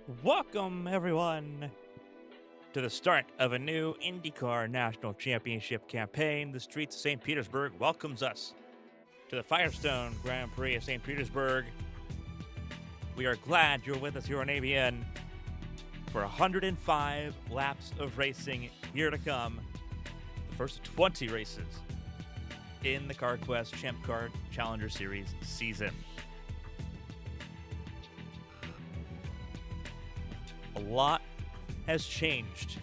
Welcome, everyone, to the start of a new IndyCar National Championship campaign. The streets of St. Petersburg welcomes us to the Firestone Grand Prix of St. Petersburg. We are glad you're with us here on ABN for 105 laps of racing here to come. The first of 20 races in the CarQuest Champ Car Challenger Series season. A lot has changed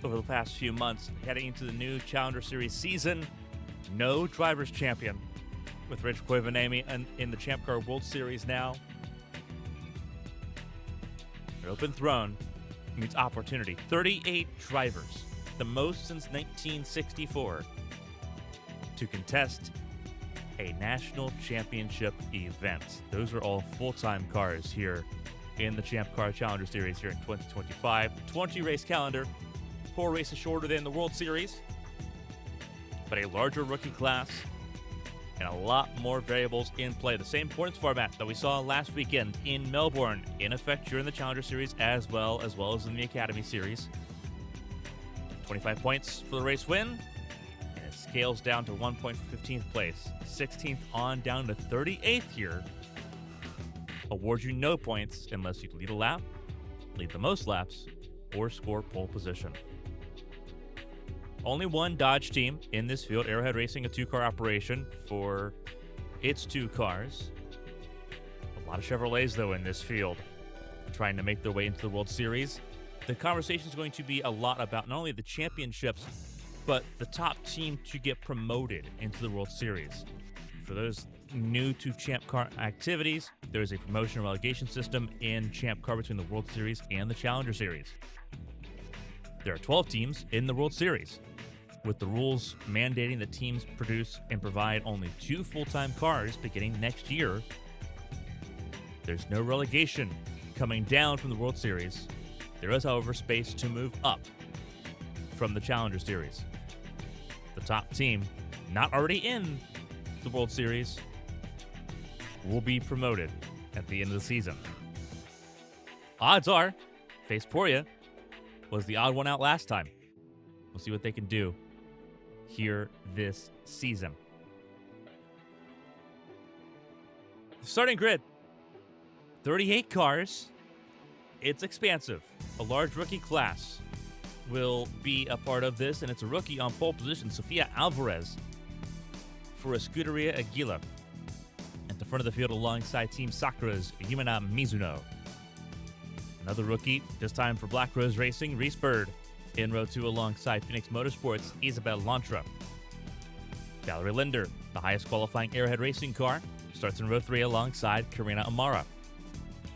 over the past few months heading into the new Challenger Series season. No driver's champion with Rich Koivuniemen in the Champ Car World Series now. An open throne means opportunity. 38 drivers, the most since 1964, to contest a national championship event. Those are all full-time cars here in the Champ Car Challenger Series here in 2025. 20-race calendar, 4 races shorter than the World Series, but a larger rookie class and a lot more variables in play. The same points format that we saw last weekend in Melbourne in effect during the Challenger Series as well as in the Academy Series. 25 points for the race win, and it scales down to 1 point for 15th place. 16th on down to 38th here. Awards you no points unless you lead a lap, lead the most laps, or score pole position. Only one Dodge team in this field, Arrowhead Racing, a 2-car operation for its 2 cars. A lot of Chevrolets, though, in this field, trying to make their way into the World Series. The conversation is going to be a lot about not only the championships, but the top team to get promoted into the World Series. For those new to Champ Car activities, there is a promotion and relegation system in Champ Car between the World Series and the Challenger Series. There are 12 teams in the World Series, with the rules mandating that teams produce and provide only 2 full-time cars beginning next year. There's no relegation coming down from the World Series. There is, however, space to move up from the Challenger Series. The top team, not already in the World Series, will be promoted at the end of the season. Odds are, Faceporia was the odd one out last time. We'll see what they can do here this season. Starting grid, 38 cars. It's expansive. A large rookie class will be a part of this, and it's a rookie on pole position, Sofia Alvarez, for Escuderia Aguila. At the front of the field alongside Team Sakura's Yumina Mizuno. Another rookie, this time for Black Rose Racing, Reese Bird. In row 2 alongside Phoenix Motorsports, Isabel Lantra. Valerie Linder, the highest qualifying Arrowhead Racing car, starts in row 3 alongside Karina Amara.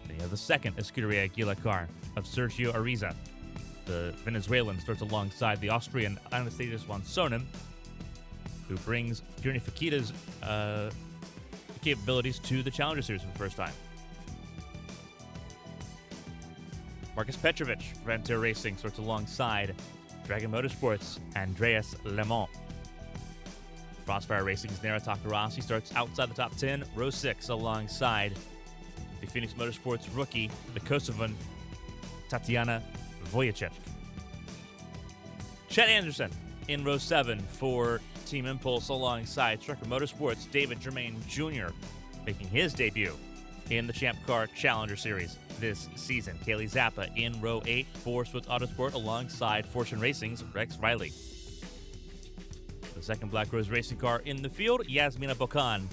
Then you have the second Escuderia Aguila car of Sergio Ariza. The Venezuelan starts alongside the Austrian Anastasius von Sonnen, who brings Juni Fakita's capabilities to the Challenger Series for the first time. Marcus Petrovic, Frontier Racing, starts alongside Dragon Motorsports, Andreas Lemont. Crossfire Racing's Nara Takarasi starts outside the top 10, row 6, alongside the Phoenix Motorsports rookie, the Kosovan, Tatiana Vojicic. Chet Anderson in row 7 for Team Impulse alongside Striker Motorsports, David Germain Jr., making his debut in the Champ Car Challenger Series this season. Kaylee Zappa in row 8 for Swift Autosport alongside Fortune Racing's Rex Riley. The second Black Rose Racing car in the field, Yasmina Bocan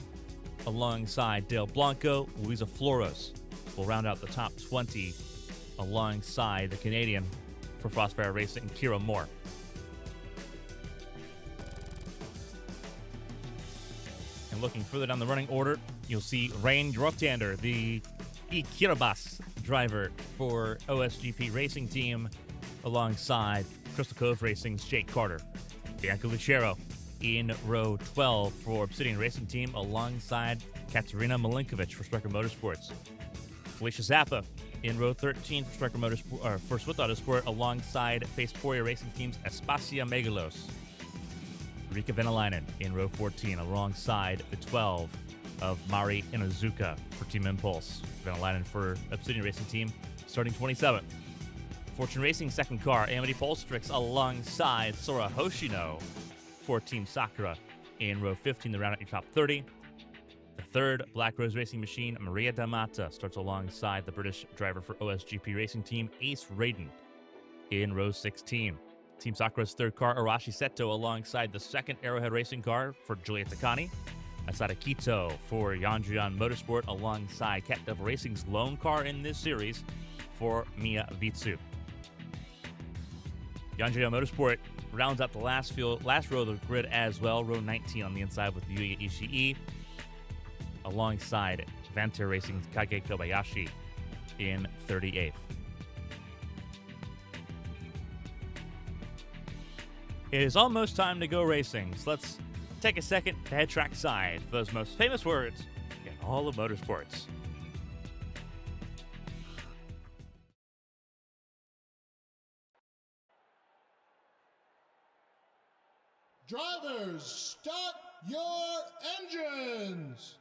alongside Dale Blanco. Luisa Floros will round out the top 20 alongside the Canadian for Frostfire Racing, Kira Moore. And looking further down the running order, you'll see Rain Grotander, the Ikirabas driver for OSGP Racing Team, alongside Crystal Cove Racing's Jake Carter. Bianca Lucero in row 12 for Obsidian Racing Team, alongside Katerina Milinkovic for Striker Motorsports. Felicia Zappa in row 13 for Striker Motorsport, for Swift Autosport, alongside Faceporia Racing Team's Espacia Megalos. Rika Venäläinen in row 14 alongside the 12 of Mari Inozuka for Team Impulse. Venäläinen for Obsidian Racing Team, starting 27th. Fortune Racing second car, Amity Polstrix alongside Sora Hoshino for Team Sakura in row 15 to round out your top 30. The third Black Rose Racing machine, Maria Damata, starts alongside the British driver for OSGP Racing Team, Ace Raiden, in row 16. Team Sakura's third car, Arashi Seto, alongside the second Arrowhead Racing car for Julia Takani. Asada Kito for Yandrian Motorsport, alongside Cat Devil Racing's lone car in this series for Mia Vitsu. Yandrian Motorsport rounds out the last row of the grid as well, row 19 on the inside with Yuya Ishii, alongside Vanta Racing's Kage Kobayashi in 38th. It is almost time to go racing, so let's take a second to head trackside for those most famous words in all of motorsports. Drivers, start your engines!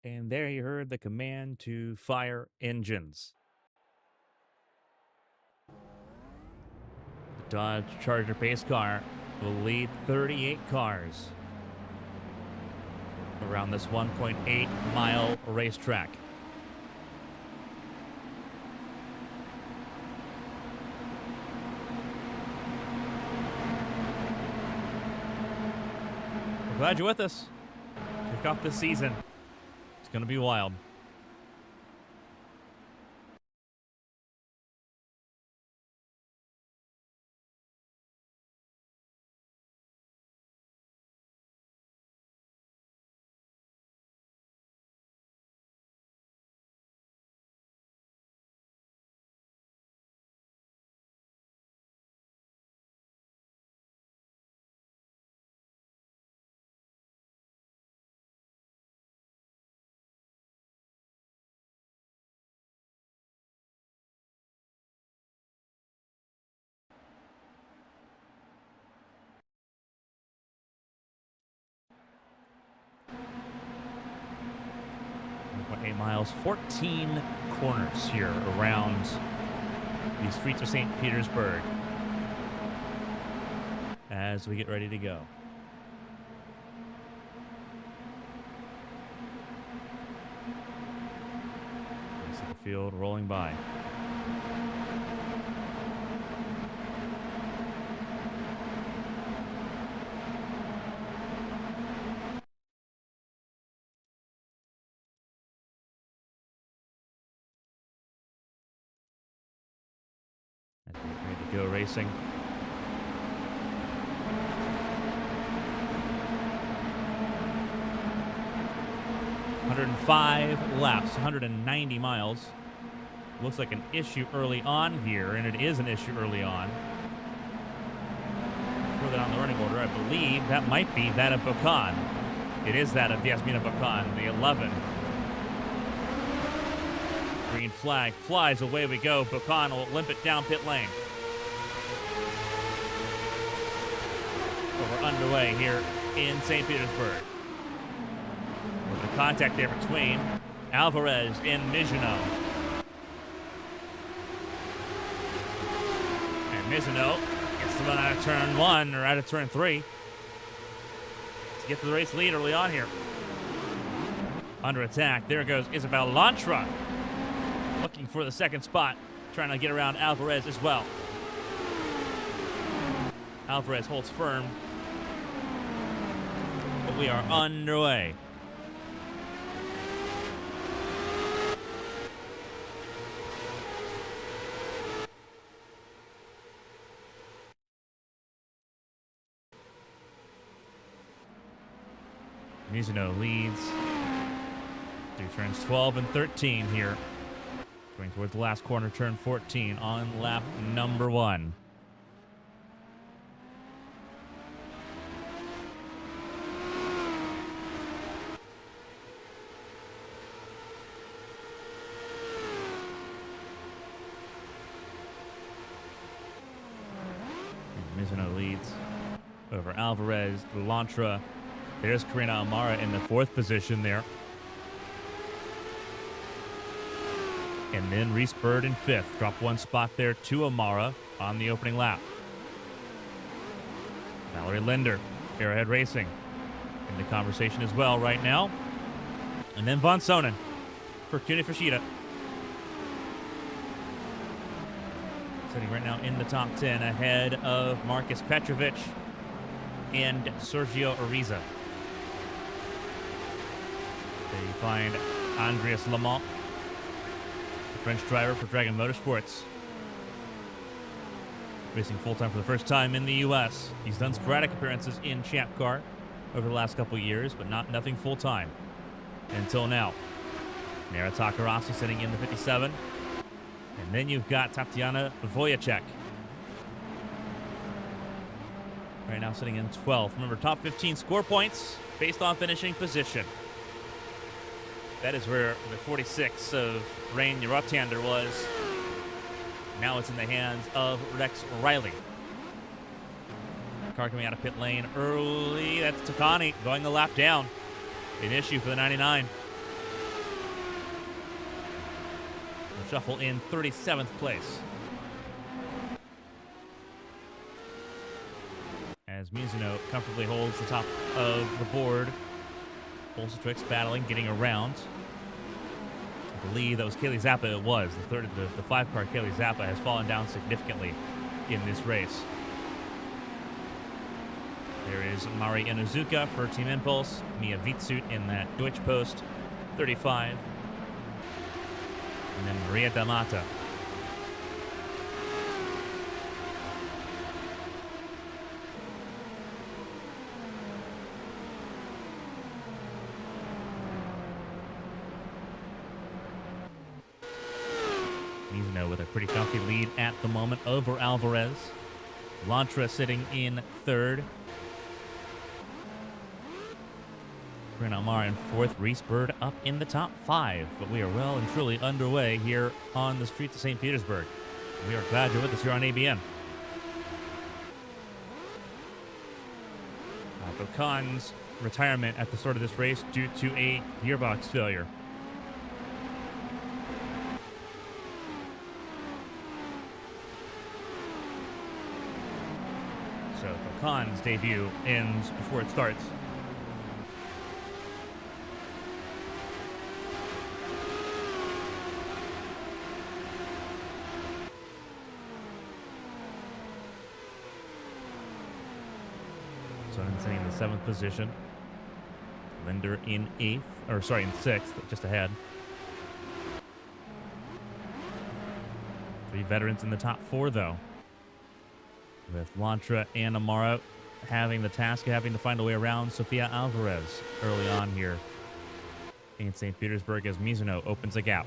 And there you heard the command to fire engines. The Dodge Charger pace car will lead 38 cars around this 1.8-mile racetrack. We're glad you're with us. Kick off this season. It's going to be wild. .8 miles, 14 corners here around the streets of St. Petersburg as we get ready to go. You see the field rolling by. Ready to go racing. ...105 laps, 190 miles. Looks like an issue early on here, and it is an issue early on. Further down the running order, I believe that might be that of Bocan. It is that of Yasmina Bocan, the 11. Green flag flies, away we go. Bocan will limp it down pit lane. But we're underway here in St. Petersburg. With the contact there between Alvarez and Mizuno. And Mizuno gets to run out of turn 1 or out of turn 3 to get to the race lead early on here. Under attack, there goes Isabel Lantra, looking for the second spot, trying to get around Alvarez as well. Alvarez holds firm, but we are underway. Mizuno leads through turns 12 and 13 here. Going towards the last corner, turn 14 on lap number 1. Mizuno leads over Alvarez, Lantra. There's Karina Amara in the 4th position there. And then Reese Bird in 5th. Drop 1 spot there to Amara on the opening lap. Valerie Linder, Arrowhead Racing, in the conversation as well right now. And then Von Sonnen for Cuny Fushida. Sitting right now in the top 10 ahead of Marcus Petrovic and Sergio Ariza. There you find Andreas Lamont, the French driver for Dragon Motorsports. Racing full-time for the first time in the U.S. He's done sporadic appearances in Champ Car over the last couple years, but nothing full-time until now. Nara Takarasi sitting in the 57. And then you've got Tatiana Wojciech. Right now sitting in 12th. Remember, top 15 score points based on finishing position. That is where the 46 of Rain Uruptander was. Now it's in the hands of Rex Riley. Car coming out of pit lane early. That's Takani going the lap down. An issue for the 99. We'll shuffle in 37th place. As Mizuno comfortably holds the top of the board. Bolsatrix battling, getting around. I believe that was Kaylee Zappa. It was the 5-car Kaylee Zappa has fallen down significantly in this race. There is Mari Inozuka for Team Impulse, Mia Vitsut in that Deutsche Post 35, and then Maria Damata. Mizuno with a pretty comfy lead at the moment over Alvarez. Lantra sitting in 3rd. Corinne Almar in 4th. Reese Bird up in the top 5. But we are well and truly underway here on the streets of St. Petersburg. We are glad you're with us here on ABN. Khan's retirement at the start of this race due to a gearbox failure. So Khan's debut ends before it starts. Sitting in the 7th position. Linder in 8th, or sorry, in 6th, just ahead. 3 veterans in the top 4, though. With Lantra and Amara having the task of having to find a way around Sofia Alvarez early on here in St. Petersburg as Mizuno opens a gap.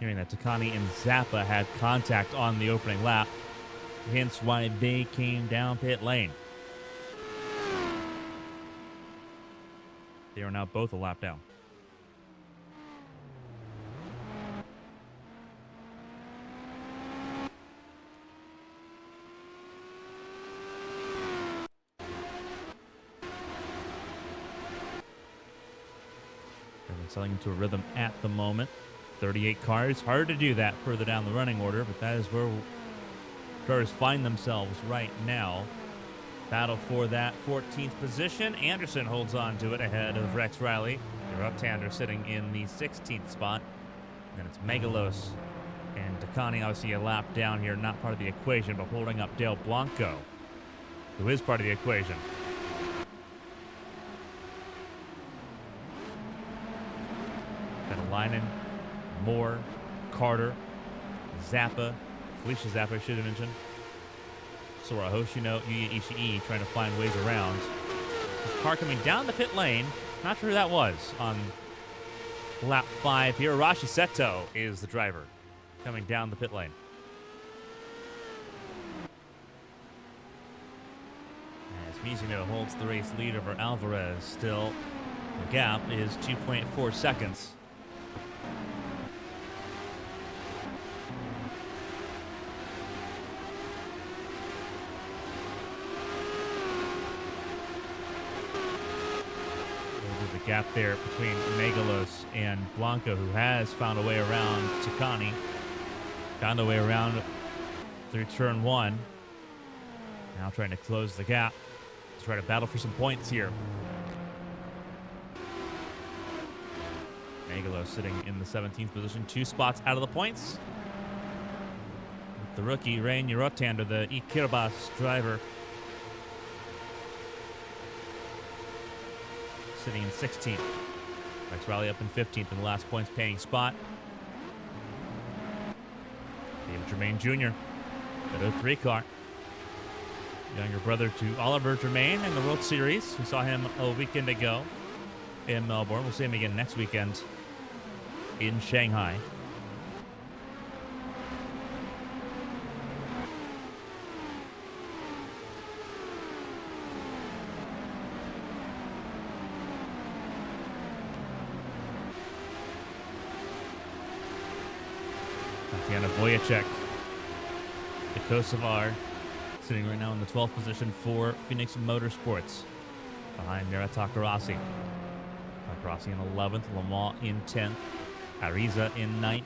Hearing that Takani and Zappa had contact on the opening lap, hence why they came down pit lane. They are now both a lap down. They're selling into a rhythm at the moment. 38 cars. Hard to do that further down the running order, but that is where cars find themselves right now. Battle for that 14th position. Anderson holds on to it ahead of Rex Riley. Uruptander sitting in the 16th spot. Then it's Megalos and Takani, obviously a lap down here, not part of the equation, but holding up Del Blanco, who is part of the equation. Vetalainen, Moore, Carter, Zappa, Felicia Zappa, I should have mentioned. Sora Hoshino, Yuya Ishii trying to find ways around. This car coming down the pit lane. Not sure who that was on lap 5 here. Arashi Seto is the driver coming down the pit lane. As Mizuno holds the race lead over Alvarez still. The gap is 2.4 seconds. gap there between Megalos and Blanco, who has found a way around Takani. Found a way around through turn 1. Now trying to close the gap. Let's try to battle for some points here. Megalos sitting in the 17th position, 2 spots out of the points. With the rookie, Rain Yorotander, the Ikirbas driver, sitting in 16th. Next rally up in 15th in the last points paying spot. David Germain Jr., the 03 car. Younger brother to Oliver Germain in the World Series. We saw him a weekend ago in Melbourne. We'll see him again next weekend in Shanghai. Tatiana Voyacek, the Kosovar, sitting right now in the 12th position for Phoenix Motorsports, behind Nera Takarasi. Takarasi in 11th, Lamont in 10th, Ariza in 9th.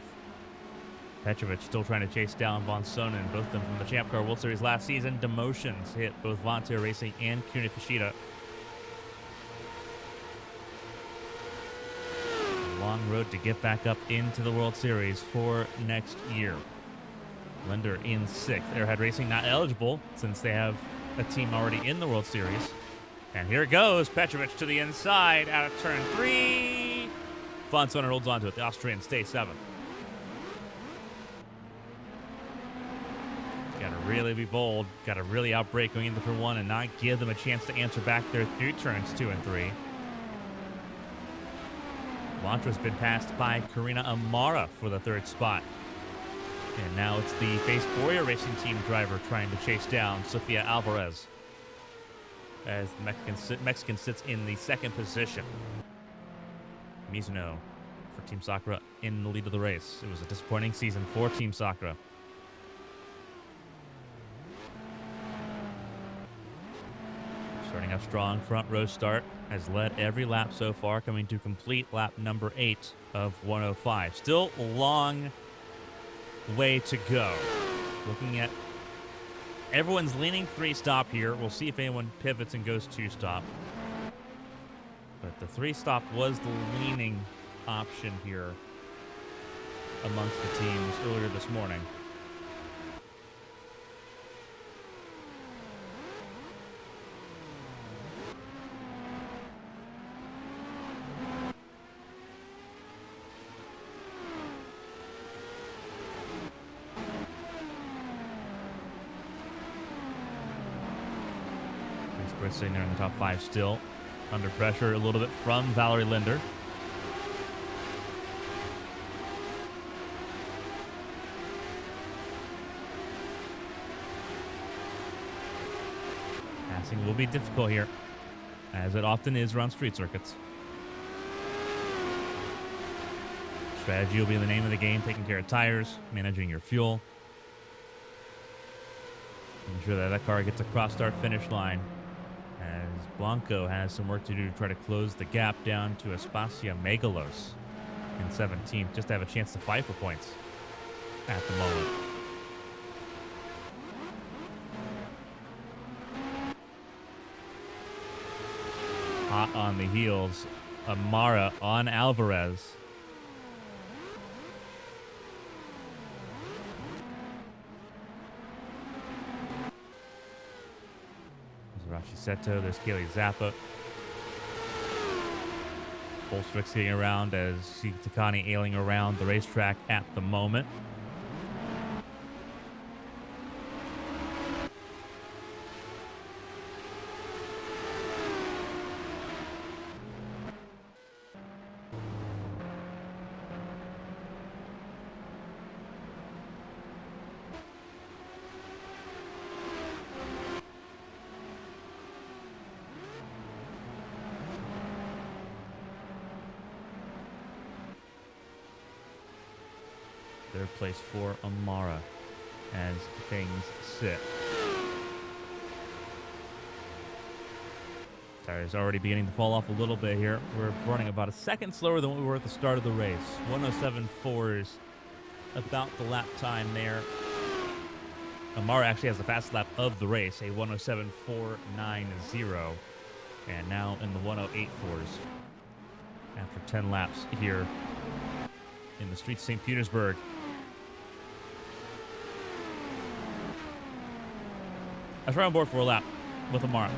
Petrovic still trying to chase down Von Sonnen, both of them from the Champ Car World Series last season. Demotions hit both Vontae Racing and Kuni Fishida. Long road to get back up into the World Series for next year. Linder in 6th. Airhead Racing not eligible since they have a team already in the World Series. And here it goes. Petrovic to the inside out of turn 3. Von Sonnen holds on to it. The Austrian stays 7th. Got to really be bold. Got to really outbrake going into turn 1 and not give them a chance to answer back there through turns 2 and 3. Lantra's been passed by Karina Amara for the 3rd spot. And now it's the Face Boyer Racing Team driver trying to chase down Sofia Alvarez, as the Mexican sits in the 2nd position. Mizuno for Team Sakura in the lead of the race. It was a disappointing season for Team Sakura. Starting up strong, front row start, has led every lap so far, coming to complete lap number 8 of 105. Still a long way to go. Looking at everyone's leaning 3-stop here. We'll see if anyone pivots and goes 2-stop. But the 3-stop was the leaning option here amongst the teams earlier this morning. Sitting there in the top 5 still. Under pressure a little bit from Valerie Linder. Passing will be difficult here, as it often is around street circuits. Strategy will be the name of the game, taking care of tires, managing your fuel. Making sure that car gets across start finish line. As Blanco has some work to do to try to close the gap down to Aspasia Megalos in 17th, just to have a chance to fight for points at the moment. Hot on the heels, Amara on Alvarez. Rashi Seto, there's Kaylee Zappa. Bolstrick's getting around as Takani ailing around the racetrack at the moment. Third place for Amara as things sit. Tires already beginning to fall off a little bit here. We're running about a second slower than what we were at the start of the race. 107.4 is about the lap time there. Amara actually has the fastest lap of the race, a 107.490. And now in the 108.4s after 10 laps here in the streets of St. Petersburg. Let's run on board for a lap with Amara.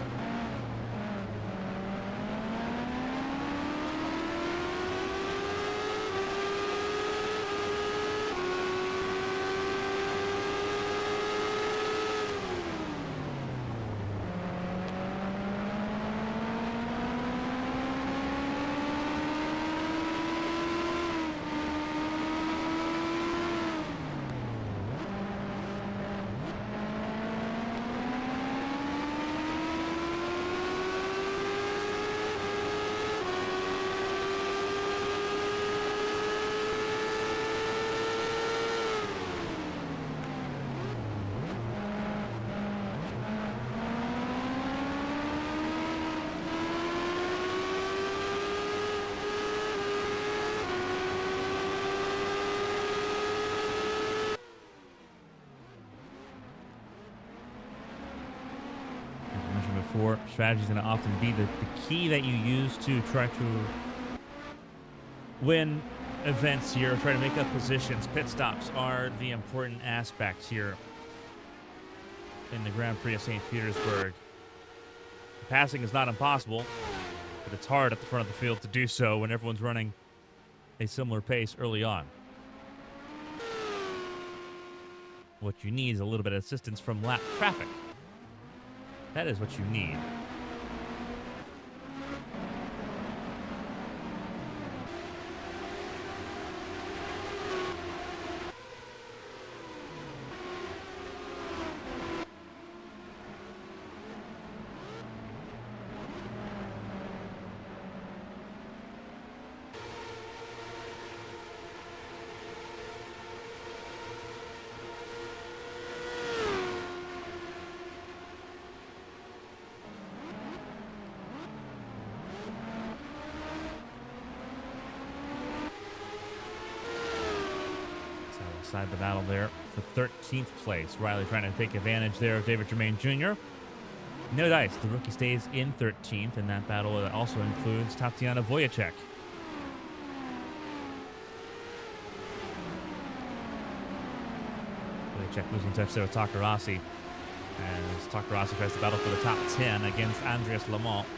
Before, strategy is going to often be the key that you use to try to win events here, try to make up positions. Pit stops are the important aspects here in the Grand Prix of St. Petersburg. Passing is not impossible, but it's hard at the front of the field to do so when everyone's running a similar pace early on. What you need is a little bit of assistance from lap traffic. That is what you need. Side the battle there for 13th place. Riley trying to take advantage there of David Germain Jr. No dice. The rookie stays in 13th in that battle. That also includes Tatiana Wojciech. Wojciech losing touch there with Takarasi. As Takarasi tries to battle for the top 10 against Andreas Lamont.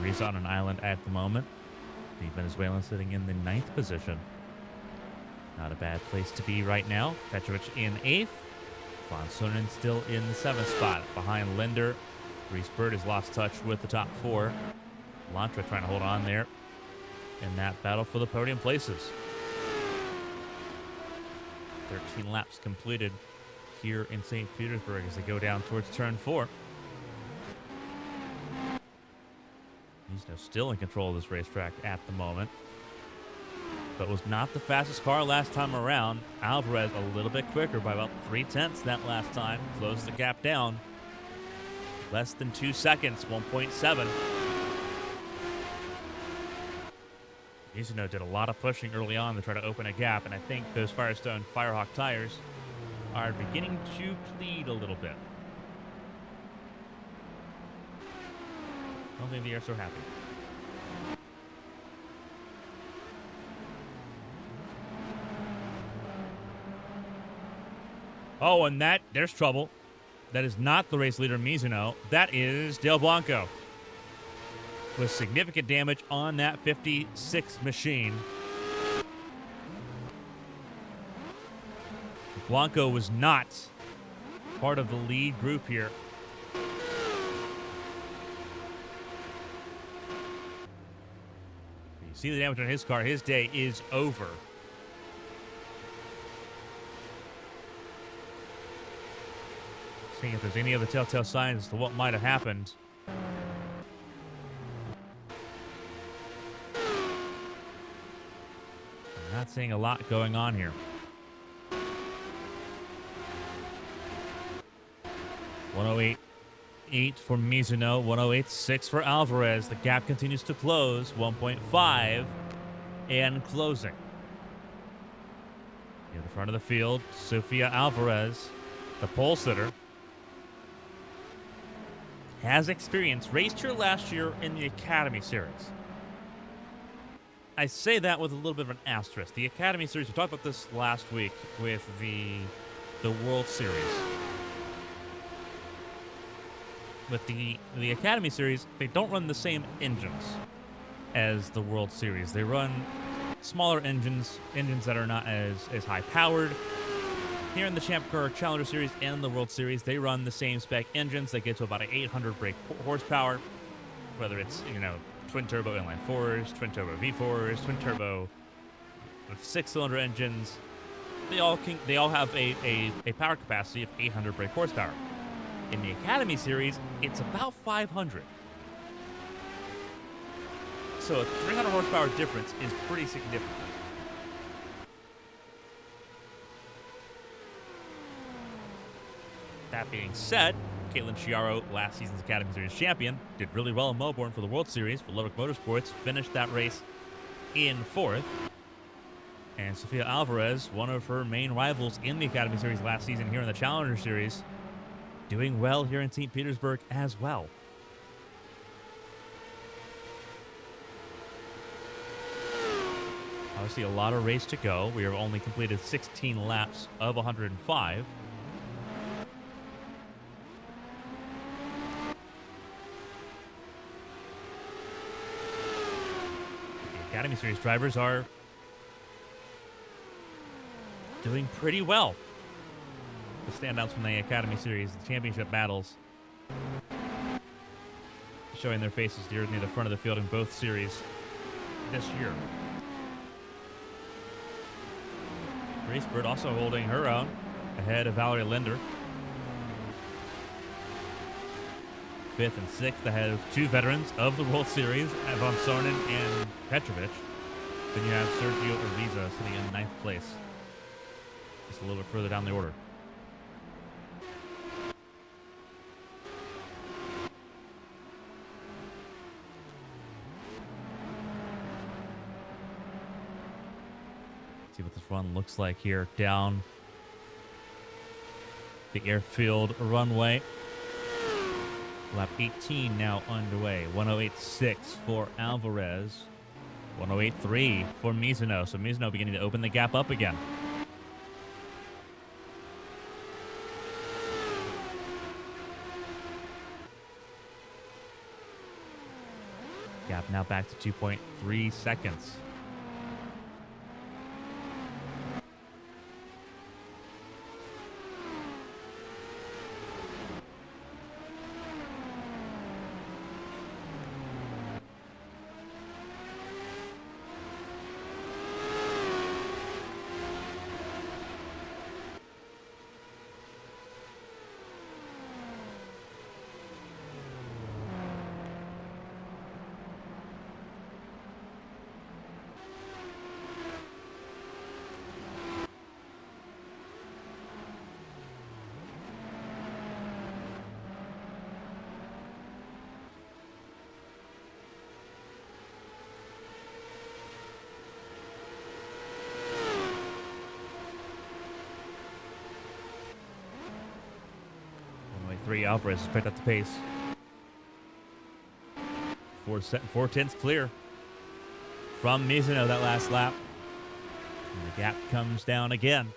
He's on an island at the moment. The Venezuelan sitting in the 9th position. Not a bad place to be right now. Petrovic in 8th. Von Sonnen still in the 7th spot. Behind Linder. Reese Bird has lost touch with the top 4. Lantra trying to hold on there in that battle for the podium places. 13 laps completed here in St. Petersburg as they go down towards turn 4. He's now still in control of this racetrack at the moment, but was not the fastest car last time around. Alvarez a little bit quicker by about 0.3 that last time. Closed the gap down. Less than 2 seconds, 1.7. Mizuno did a lot of pushing early on to try to open a gap, and I think those Firestone Firehawk tires are beginning to plead a little bit. I don't think they are so happy. Oh, and there's trouble. That is not the race leader, Mizuno. That is Del Blanco. With significant damage on that 56 machine. Blanco was not part of the lead group here. You see the damage on his car. His day is over. Seeing if there's any other telltale signs as to what might have happened. seeing a lot going on here. 108.8 for Mizuno, 108.6 for Alvarez. The gap continues to close, 1.5 and closing. Near the front of the field, Sofia Alvarez, the pole sitter, has experience, raced here last year in the Academy Series. I say that with a little bit of an asterisk. The Academy Series, we talked about this last week with the World Series. With the Academy Series, they don't run the same engines as the World Series. They run smaller engines that are not as high powered. Here in the Champ Car Challenger Series and the World Series, they run the same spec engines. They get to about an 800 brake horsepower, whether it's, twin turbo inline fours, twin turbo V4s, twin turbo 6-cylinder engines. They all have a power capacity of 800 brake horsepower. In the Academy Series, it's about 500. So a 300 horsepower difference is pretty significant. That being said, Caitlin Chiaro, last season's Academy Series champion, did really well in Melbourne for the World Series for Ludwig Motorsports, finished that race in 4th. And Sofia Alvarez, one of her main rivals in the Academy Series last season here in the Challenger Series, doing well here in St. Petersburg as well. Obviously a lot of race to go. We have only completed 16 laps of 105. Academy Series drivers are doing pretty well. The standouts from the Academy Series, the championship battles, showing their faces near the front of the field in both series this year. Grace Bird also holding her own ahead of Valerie Linder. 5th and 6th ahead of two veterans of the World Series, Von Sonnen and Petrovic. Then you have Sergio Ariza sitting in 9th place. Just a little bit further down the order. See what this run looks like here down the airfield runway. Lap 18 now underway. 108.6 for Alvarez. 108.3 for Mizuno. So Mizuno beginning to open the gap up again. Gap now back to 2.3 seconds. Alvarez has picked up the pace. 4/10 clear from Mizuno that last lap. And the gap comes down again.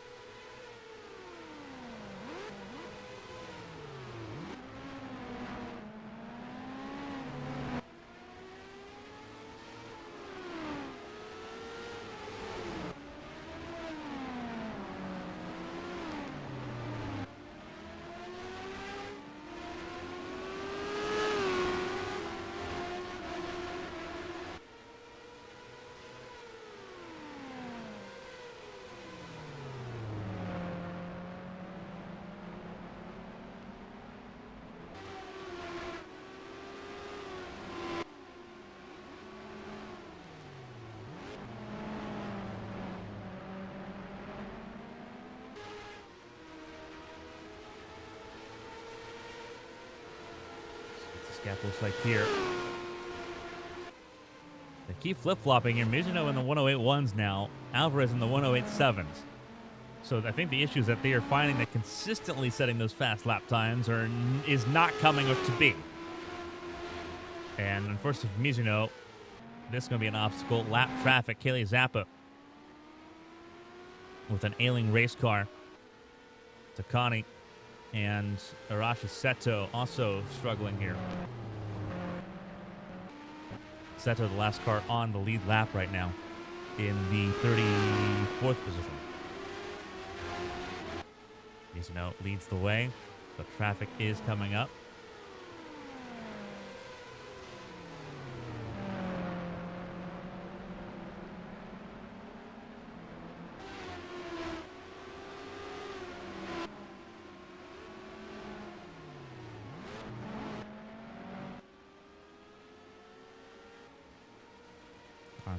gap looks like here. They keep flip-flopping here. Mizuno in the 108.1s now. Alvarez in the 108.7s. So I think the issue is that they are finding that consistently setting those fast lap times is not coming up to be. And unfortunately for Mizuno, this is going to be an obstacle. Lap traffic. Kaylee Zappa with an ailing race car. Takani and Arashi Seto also struggling here. Seto, the last car on the lead lap right now, in the 34th position. Mizuno leads the way. The traffic is coming up.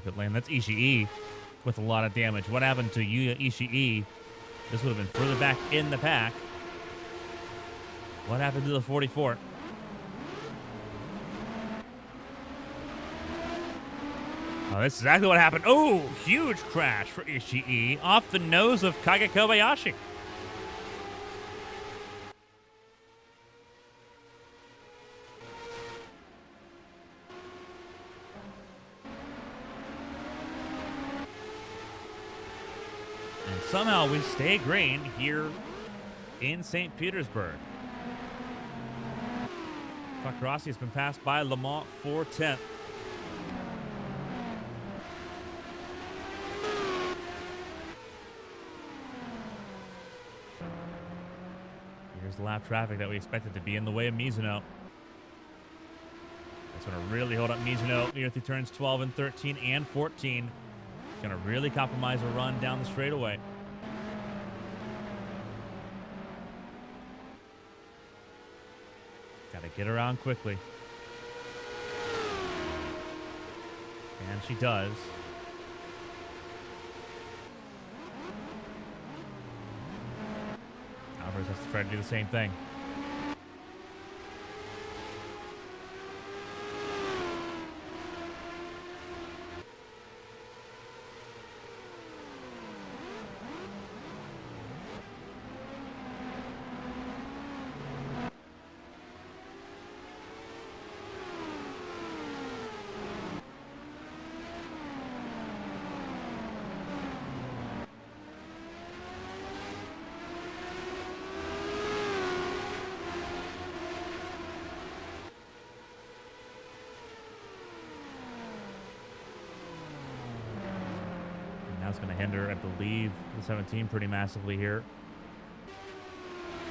Pit lane. That's Ishii with a lot of damage. What happened to Yuya Ishii? This would have been further back in the pack. What happened to the 44? Oh, this is exactly what happened. Oh, huge crash for Ishii off the nose of Kage Kobayashi. Somehow we stay green here in St. Petersburg. Rossi has been passed by Le Mans 410th. Here's the lap traffic that we expected to be in the way of Mizuno. That's going to really hold up Mizuno here through turns 12 and 13 and 14. Going to really compromise a run down the straightaway. Got to get around quickly. And she does. Alvarez has to try to do the same thing. That's going to hinder, I believe, the 17 pretty massively here.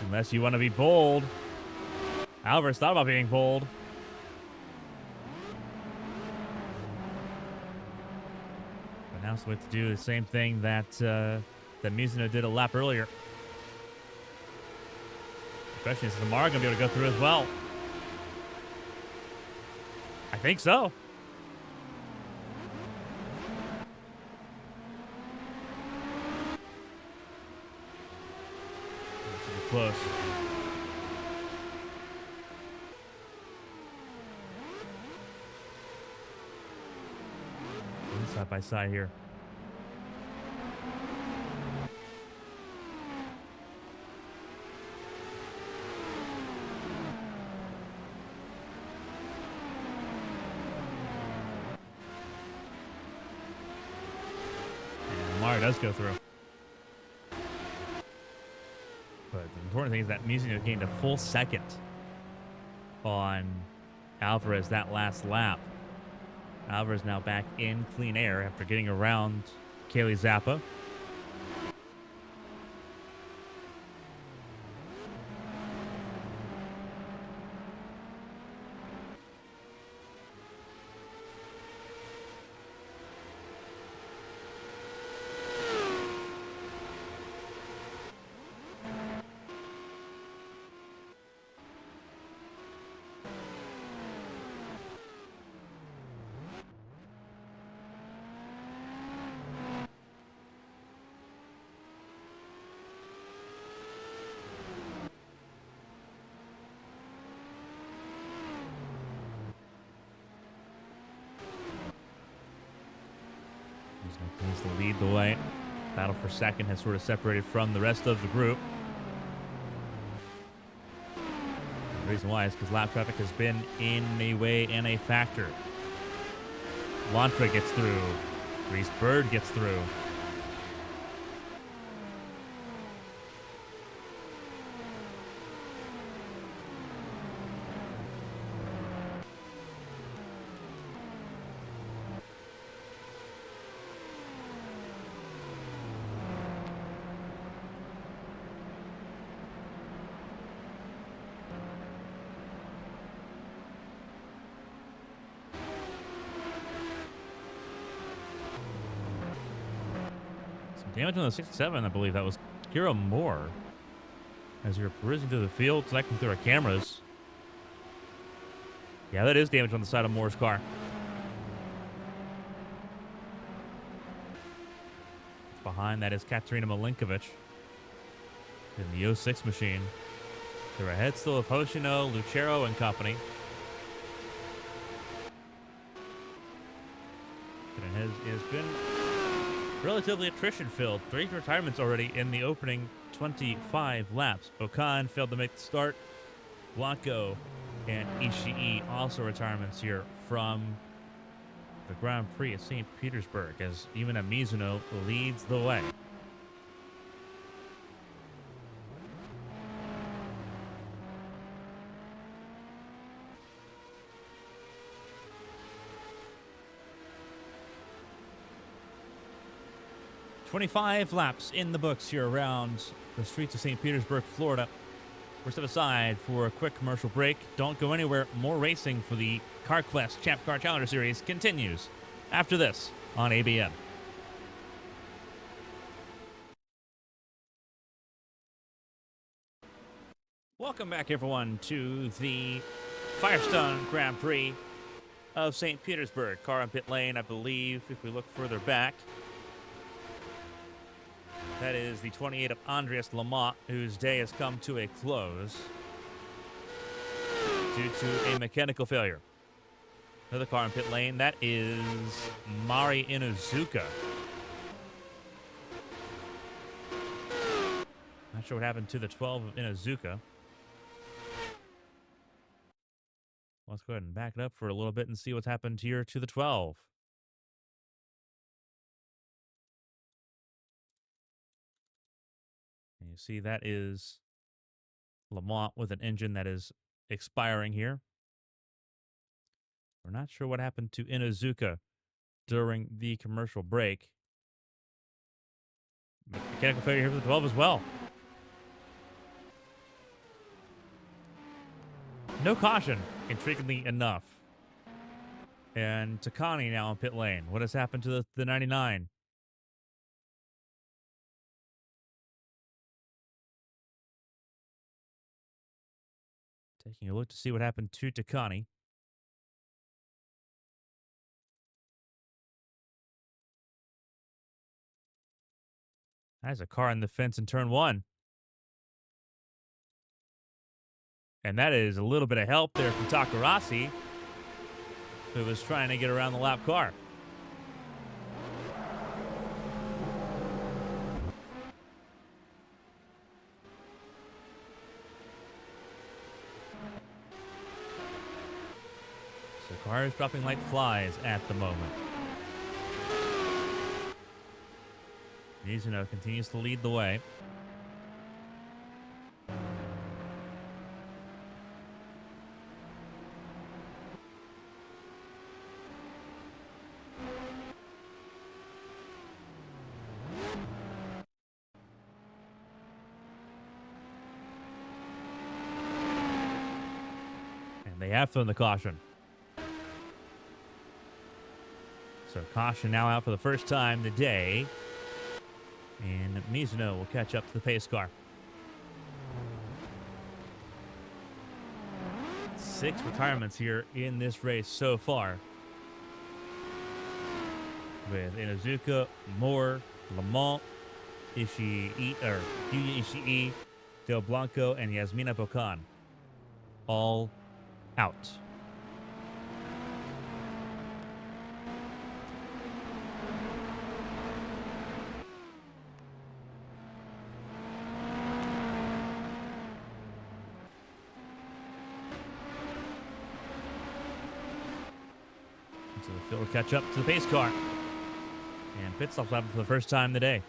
Unless you want to be bold. Alvarez thought about being bold. But now it's going to do the same thing that that Mizuno did a lap earlier. The question is Samara going to be able to go through as well? I think so. Close. Side by side here. And Mario does go through. But the important thing is that Mizuno gained a full second on Alvarez that last lap. Alvarez now back in clean air after getting around Kaylee Zappa. Continues to lead the way. Battle for second has sort of separated from the rest of the group. The reason why is because lap traffic has been in a way and a factor. Lantra gets through. Reese Bird gets through. Damage on the 67, I believe that was Kira Moore. As you're perusing through the field, connecting through our cameras. Yeah, that is damage on the side of Moore's car. Behind that is Katerina Milinkovic in the 06 machine. They're ahead still of Hoshino, Lucero, and company. And it has been relatively attrition-filled. 3 retirements already in the opening 25 laps. Okan failed to make the start. Blanco and Ishii also retirements here from the Grand Prix at St. Petersburg as even a Mizuno leads the way. "25 laps in the books here around the streets of St. Petersburg, Florida. We're set aside for a quick commercial break. Don't go anywhere. More racing for the CarQuest Champ Car Challenger Series continues after this on ABN. Welcome back, everyone, to the Firestone Grand Prix of St. Petersburg. Car on pit lane, I believe, if we look further back. That is the 28 of Andreas Lamont, whose day has come to a close due to a mechanical failure. Another car in pit lane, that is Mari Inuzuka. Not sure what happened to the 12 of Inuzuka. Let's go ahead and back it up for a little bit and see what's happened here to the 12. And you see that is Lamont with an engine that is expiring here. We're not sure what happened to Inuzuka during the commercial break. Mechanical failure here for the 12 as well. No caution, intriguingly enough. And Takani now in pit lane. What has happened to the 99? Taking a look to see what happened to Takani. There's a car in the fence in turn 1. And that is a little bit of help there from Takarasi, who was trying to get around the lap car. So cars dropping like flies at the moment. Mizuno continues to lead the way. And they have thrown the caution. So caution now out for the first time today. And Mizuno will catch up to the pace car. 6 retirements here in this race so far. With Inuzuka, Moore, Lamont, Yuya Ishii, Del Blanco, and Yasmina Bocan. All out. So the field will catch up to the pace car. And pit stop happen for the first time today.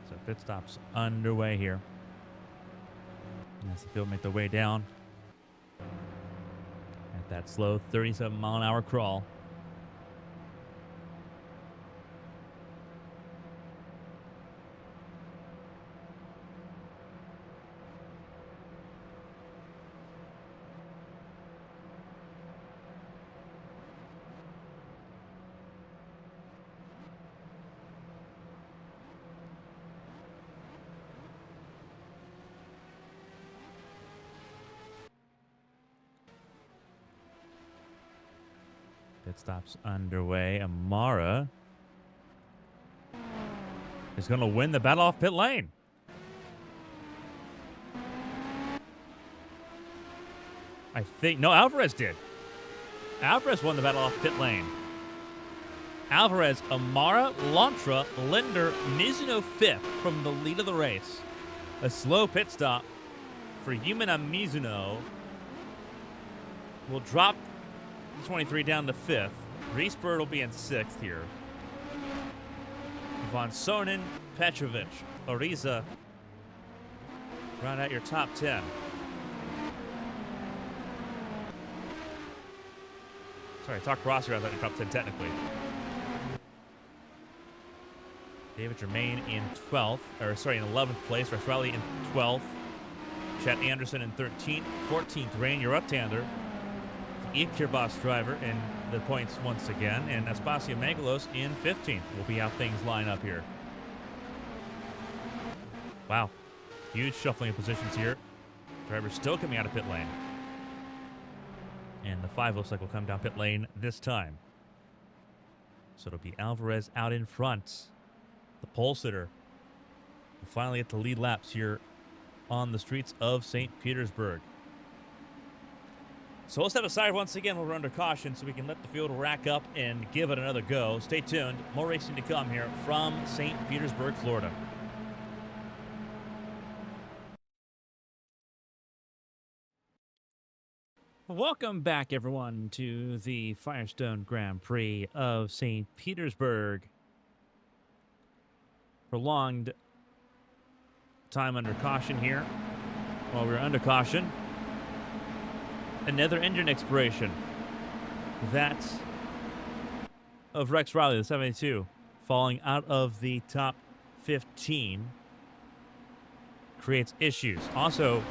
So pit stops underway here. As the field make their way down at that slow 37-mile-an-hour crawl. Pit stops underway. Amara is going to win the battle off pit lane. I think, no, Alvarez did. Alvarez won the battle off pit lane. Alvarez, Amara, Lantra, Linder, Mizuno fifth from the lead of the race. A slow pit stop for Humana Mizuno will drop 23 down to fifth. Reese Bird will be in sixth here. Von Sonen, Petrovic, Ariza round out your top 10. Sorry, talk Rossi rounds out your top 10 technically. David Germain in 12th, or sorry, in 11th place. Rastrelli in 12th. Chet Anderson in 13th. 14th, Rain, your up-tander. Ikirboss driver in the points once again, and Aspasia Megalos in 15th. We'll see how things line up here. Wow. Huge shuffling of positions here. Driver's still coming out of pit lane. And the 5 looks like will come down pit lane this time. So it'll be Alvarez out in front. The pole sitter will finally get the lead laps here on the streets of St. Petersburg. So we'll step aside once again while we're under caution so we can let the field rack up and give it another go. Stay tuned. More racing to come here from St. Petersburg, Florida. Welcome back, everyone, to the Firestone Grand Prix of St. Petersburg. Prolonged time under caution here. While we're under caution, another engine expiration. That of Rex Riley, the 72, falling out of the top 15 creates issues. Also,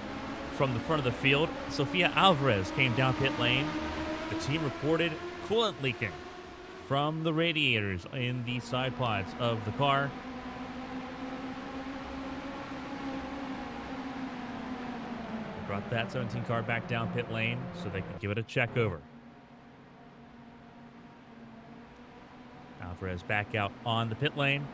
from the front of the field, Sofia Alvarez came down pit lane. The team reported coolant leaking from the radiators in the side pods of the car. Brought that 17 car back down pit lane so they could give it a check over. Alvarez back out on the pit lane.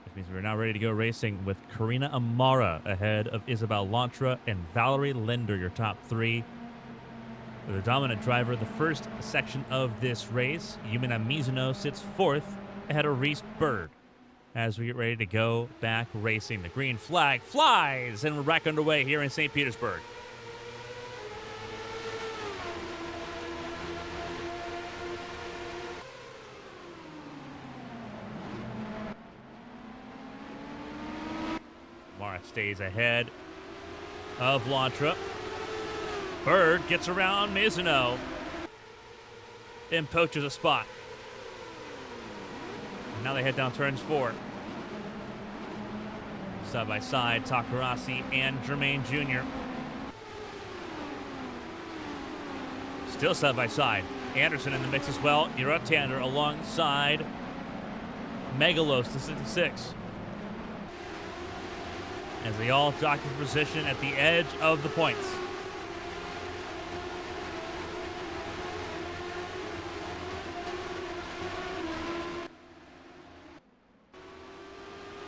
Which means we're now ready to go racing with Karina Amara ahead of Isabel Lantra and Valerie Linder, your top 3. With a dominant driver the first section of this race, Yumina Mizuno sits 4th ahead of Reese Bird. As we get ready to go back racing, the green flag flies, and we're back underway here in St. Petersburg. Mara stays ahead of Lantra. Bird gets around Mizuno and poaches a spot. Now they head down turns 4. Side by side, Takarasi and Germain Jr. Still side by side. Anderson in the mix as well. Iratander alongside Megalos, the 66. as they all jockey for position at the edge of the points.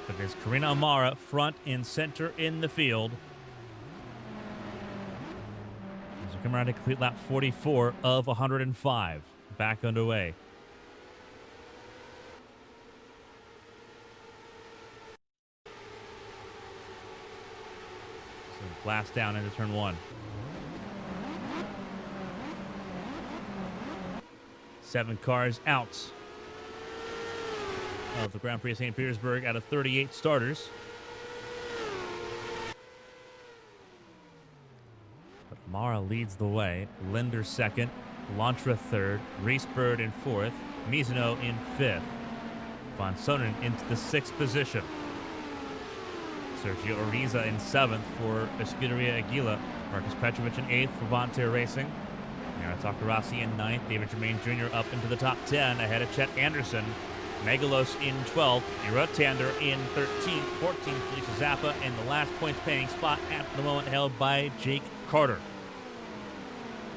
But there's Karina Amara front and center in the field. As we come around to complete lap 44 of 105. Back underway. So blast down into turn 1. 7 cars out of the Grand Prix of St. Petersburg out of 38 starters. But Mara leads the way. Linder second. Lantra third. Reesbird in fourth. Mizuno in fifth. Von Sonnen into the 6th position. Sergio Ariza in 7th for Escuderia Aguila. Marcus Petrovic in 8th for Bonter Racing. Nara Takarasi in 9th. David Germain Jr. up into the top 10 ahead of Chet Anderson. Megalos in 12th, Ira Tander in 13th, 14th, Felicia Zappa, and the last points-paying spot at the moment held by Jake Carter.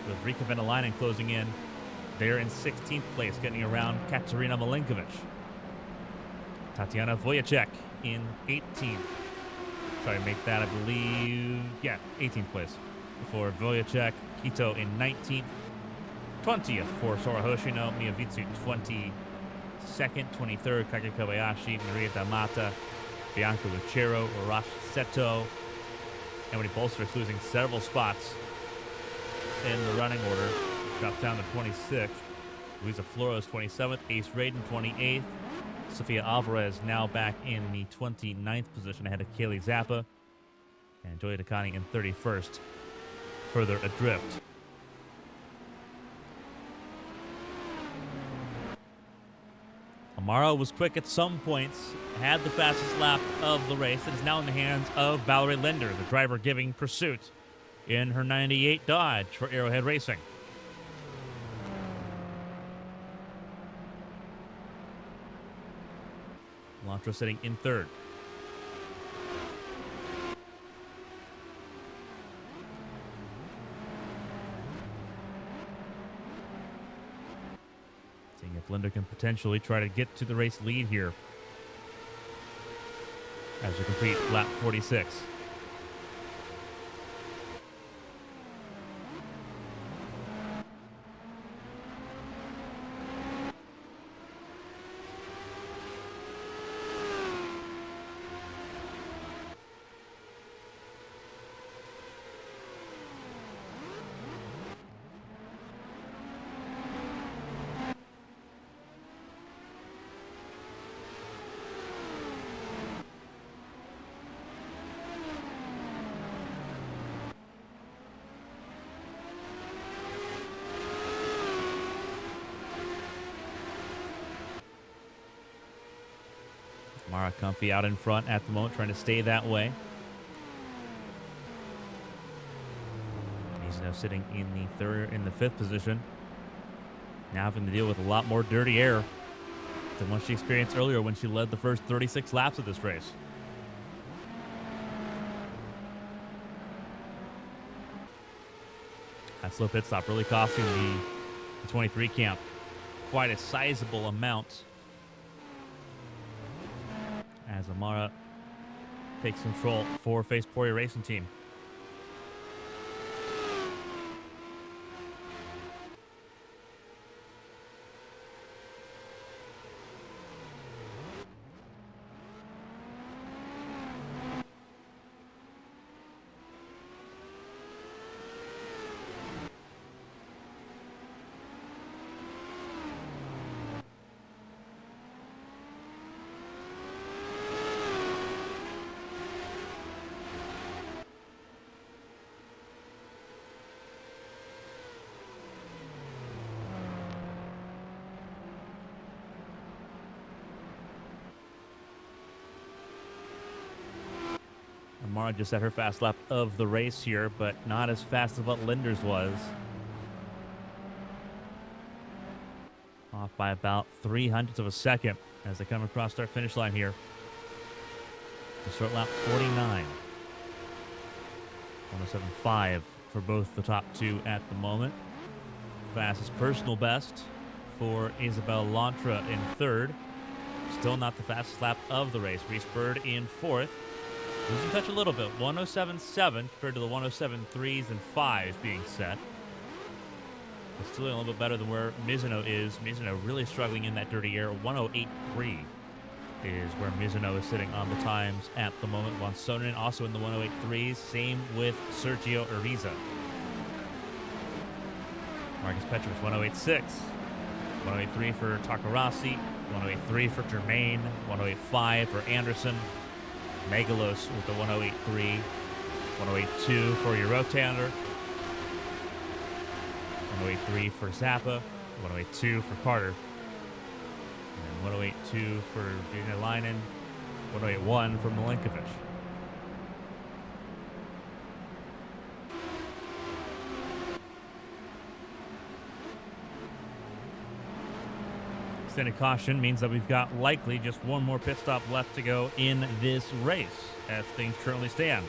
With Rika Venalainen closing in there in 16th place, getting around Katerina Malinkovic. Tatiana Voyacek in 18th. Sorry, make that, I believe, 18th place. For Voyacek, Kito in 19th. 20th for Sora Hoshino, Miyavitsu 22nd, 23rd, Kage Kobayashi, Maria Damata, Bianca Lucero, Arash Seto, Emily Bolsters losing several spots in the running order. Drops down to 26th. Luisa Flores 27th, Ace Raiden 28th. Sofia Alvarez now back in the 29th position ahead of Kaylee Zappa. And Joya Takani in 31st, further adrift. Amaro was quick at some points, had the fastest lap of the race, and is now in the hands of Valerie Linder, the driver giving pursuit in her 98 Dodge for Arrowhead Racing. Lantra sitting in 3rd. Seeing if Linder can potentially try to get to the race lead here as we complete lap 46. Mara Comfy out in front at the moment, trying to stay that way. He's now sitting in the 5th position. Now having to deal with a lot more dirty air than what she experienced earlier when she led the first 36 laps of this race. That slow pit stop really costing the 23 camp quite a sizable amount, as Amara takes control for Face Poirier Racing Team. Amara just had her fast lap of the race here, but not as fast as what Linder's was. Off by about 0.03 of a second as they come across start finish line here to start lap 49. 107.5 for both the top two at the moment. Fastest personal best for Isabel Lantra in third. Still not the fastest lap of the race. Reese Bird in fourth. Losing touch a little bit. 107.7 compared to the 107.3s and 5s being set. But still a little bit better than where Mizuno is. Mizuno really struggling in that dirty air. 108.3 is where Mizuno is sitting on the times at the moment. Juan Sonnen also in the 108.3s. Same with Sergio Ariza. Marcus Petrovich 108.6. 108.3 for Takarasi. 108.3 for Germain. 108.5 for Anderson. Megalos with the 108.3. 108.2 for Eurotander. 108.3 for Zappa. 108.2 for Carter. And 108.2 for Vinalainen. 108.1 for Milinkovic. Extended caution means that we've got likely just one more pit stop left to go in this race as things currently stand.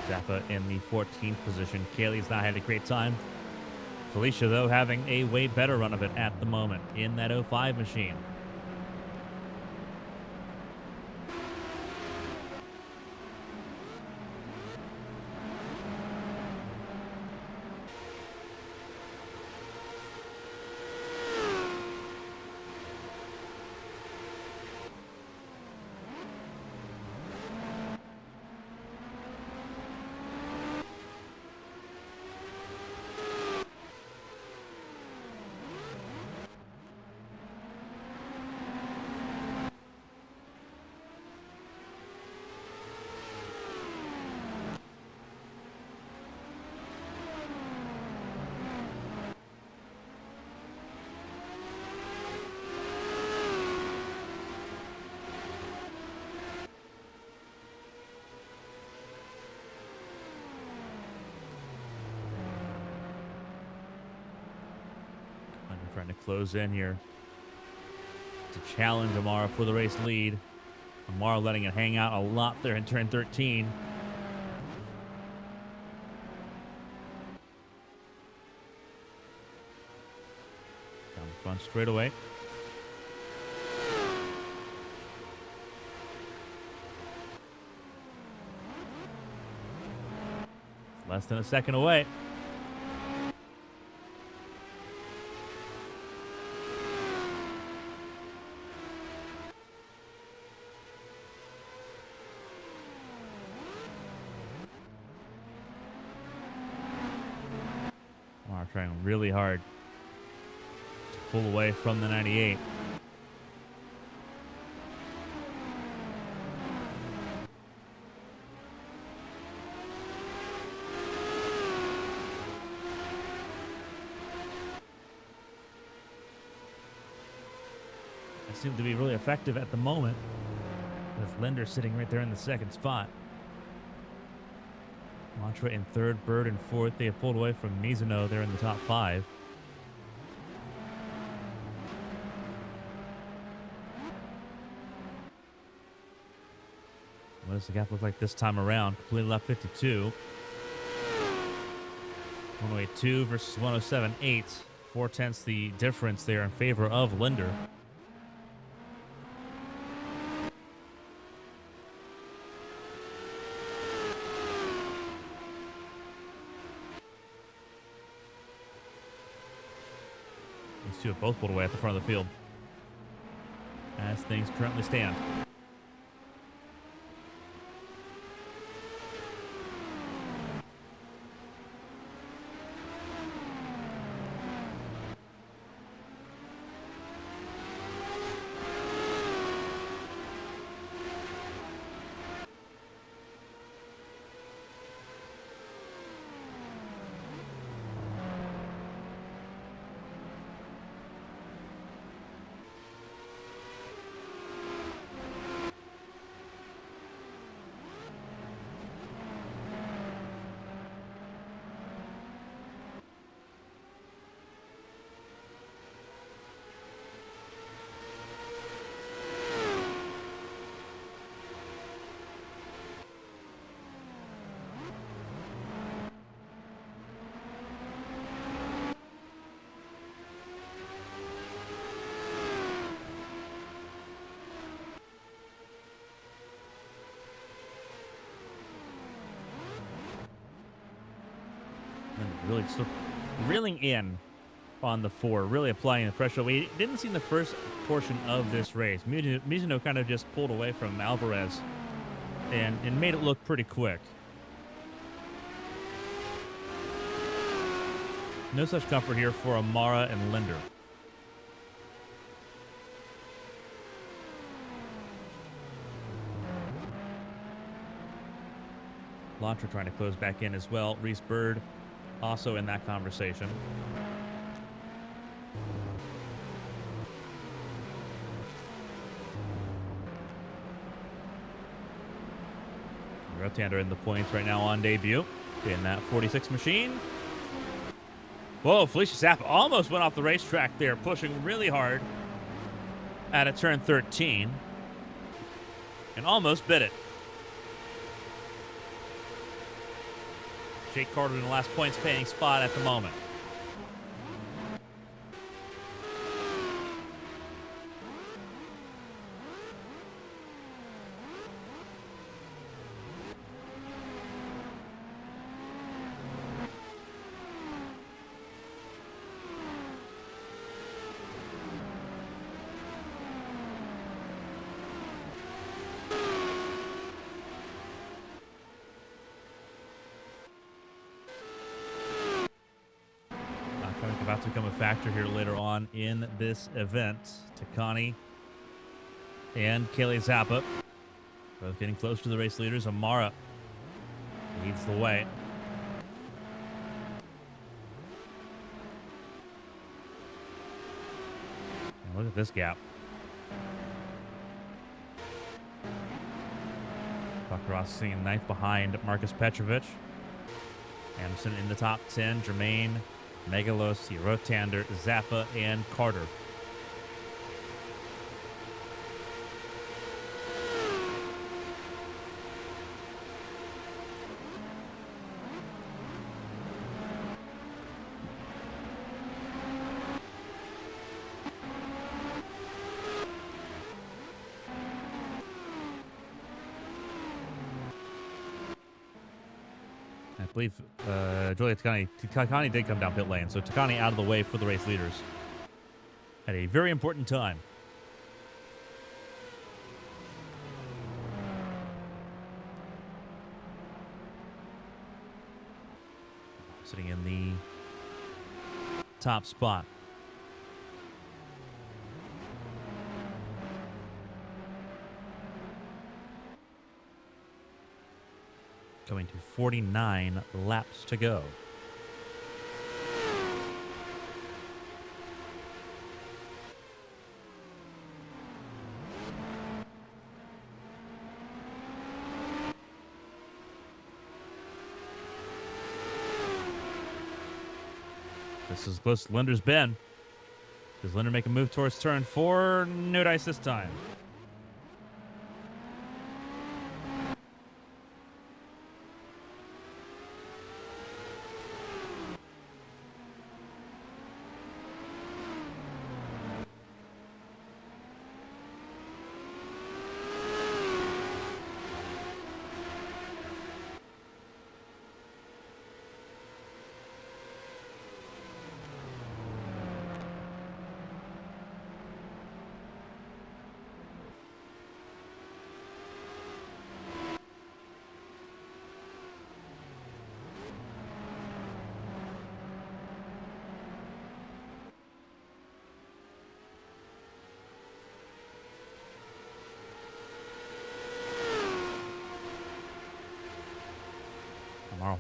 Zappa in the 14th position. Kaylee's not had a great time. Felicia, though, having a way better run of it at the moment in that 05 machine. Trying to close in here to challenge Amara for the race lead. Amara letting it hang out a lot there in turn 13. Down the front straightaway. Less than a second away. Trying really hard to pull away from the 98. They seem to be really effective at the moment, with Linder sitting right there in the second spot. Mantra in third, Bird in fourth. They have pulled away from Mizuno. They're in the top five. What does the gap look like this time around? Completely left 52. 108.2 versus 107.8. 4/10 the difference there in favor of Linder. These two have both pulled away at the front of the field as things currently stand. Really just reeling in on the 4, really applying the pressure. We didn't see in the first portion of this race. Mizuno kind of just pulled away from Alvarez and made it look pretty quick. No such comfort here for Amara and Linder. Launcher trying to close back in as well. Reese Bird also in that conversation. Rotander in the points right now on debut in that 46 machine. Whoa, Felicia Zappa almost went off the racetrack there, pushing really hard at a turn 13 and almost bit it. Jake Carter in the last points paying spot at the moment. About to become a factor here later on in this event. Takani and Kaylee Zappa both getting close to the race leaders. Amara leads the way. And look at this gap. Buck sitting in ninth behind Marcus Petrovic. Anderson in the top 10. Jermaine, Megalosi, Rotander, Zappa, and Carter. I believe Julia Takani did come down pit lane, so Takani out of the way for the race leaders at a very important time. Sitting in the top spot. Coming to 49 laps to go. This is as close as Linder's been. Does Linder make a move towards turn 4? No dice this time.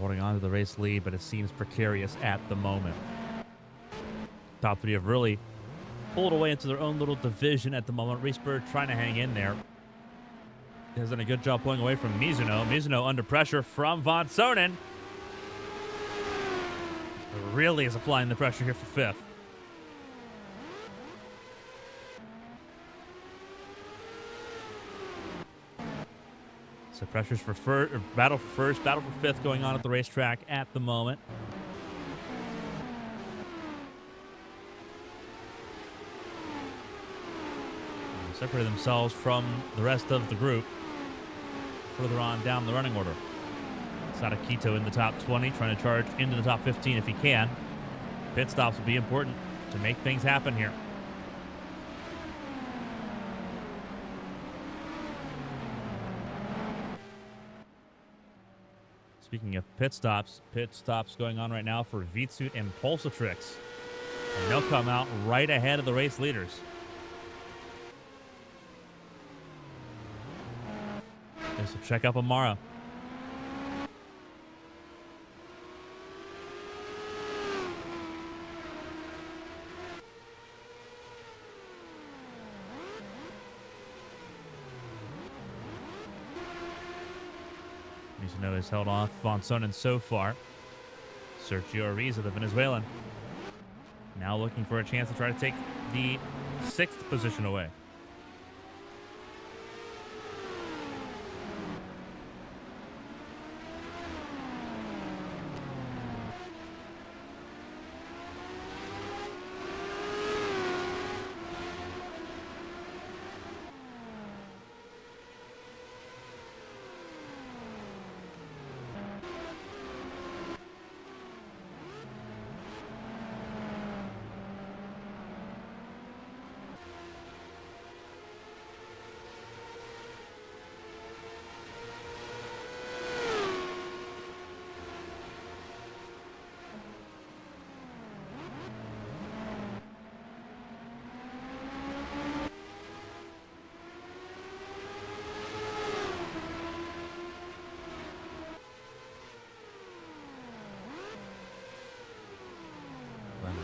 Holding on to the race lead, but it seems precarious at the moment. Top 3 have really pulled away into their own little division at the moment. Reesberg trying to hang in there. Has done a good job pulling away from Mizuno. Mizuno under pressure from Von Sonen. Really is applying the pressure here for 5th. So pressures for battle for first, battle for 5th going on at the racetrack at the moment. They separate themselves from the rest of the group further on down the running order. out of Quito in the top 20, trying to charge into the top 15 if he can. Pit stops will be important to make things happen here. Speaking of pit stops going on right now for Vitsut and Pulsatrix. And they'll come out right ahead of the race leaders. Okay, so check up Amara. Mizuno has held off Von Sonnen so far. Sergio Ariza, the Venezuelan, now looking for a chance to try to take the 6th position away.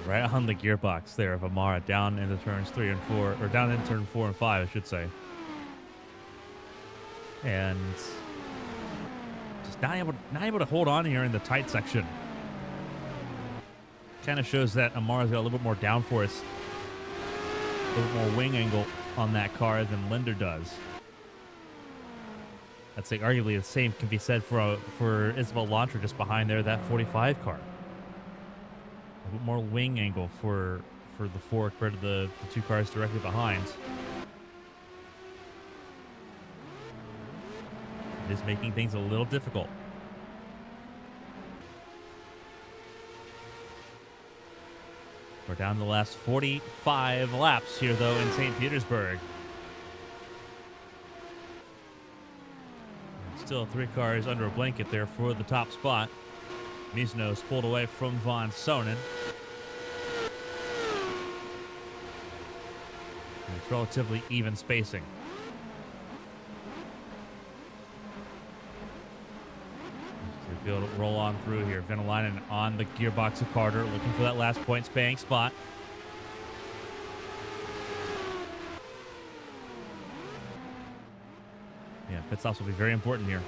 Right on the gearbox there of Amara, down into turns 3 and 4, or down in turn 4 and 5, I should say. And just not able to hold on here in the tight section. Kind of shows that Amara's got a little bit more downforce, a little bit more wing angle on that car than Linder does. I'd say arguably the same can be said for Isabel Lantra just behind there, that 45 car. A bit more wing angle for the four compared to the 2 cars directly behind. It is making things a little difficult. We're down to the last 45 laps here, though, in St. Petersburg. Still 3 cars under a blanket there for the top spot. Mizuno's pulled away from Von Sonnen. And it's relatively even spacing. So we'll roll on through here. Venalainen on the gearbox of Carter, looking for that last point spaying spot. Yeah, pit stops will be very important here.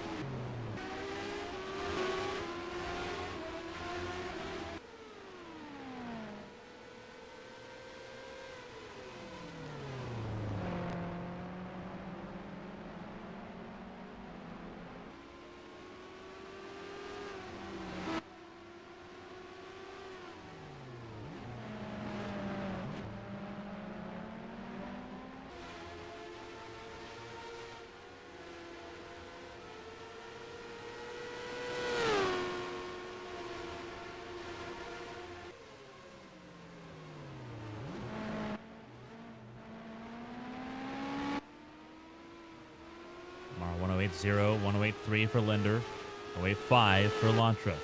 Mar 108.0, 108.3 for Linder, 108.5 for Lantra.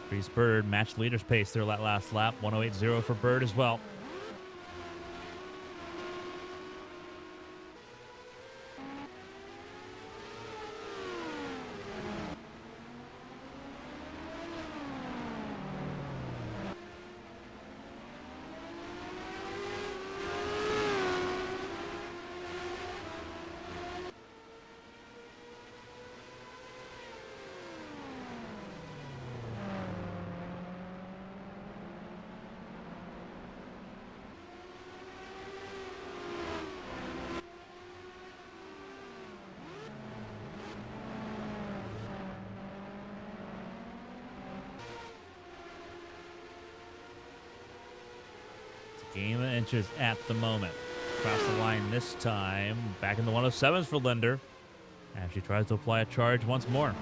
Prix Bird matched leader's pace there that last lap, 108.0 for Bird as well. Game of inches at the moment. Across the line this time. Back in the 107s for Linder. As she tries to apply a charge once more.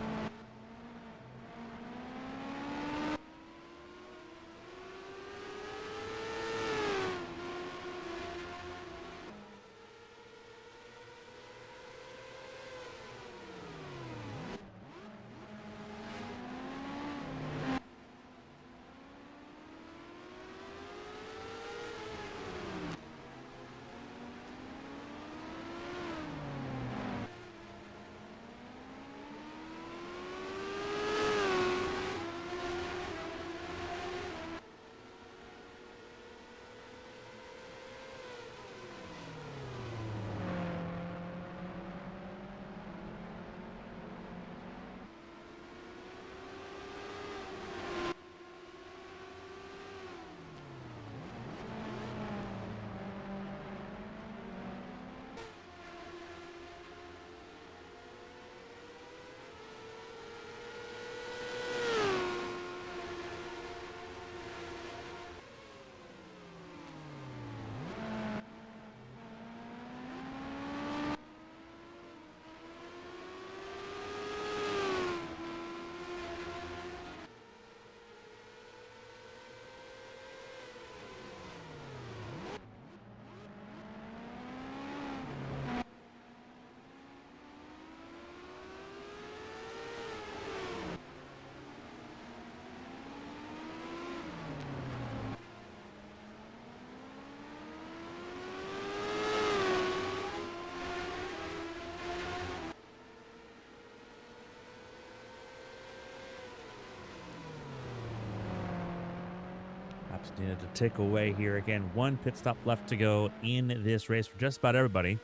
Laps needed to tick away here again. 1 pit stop left to go in this race for just about everybody.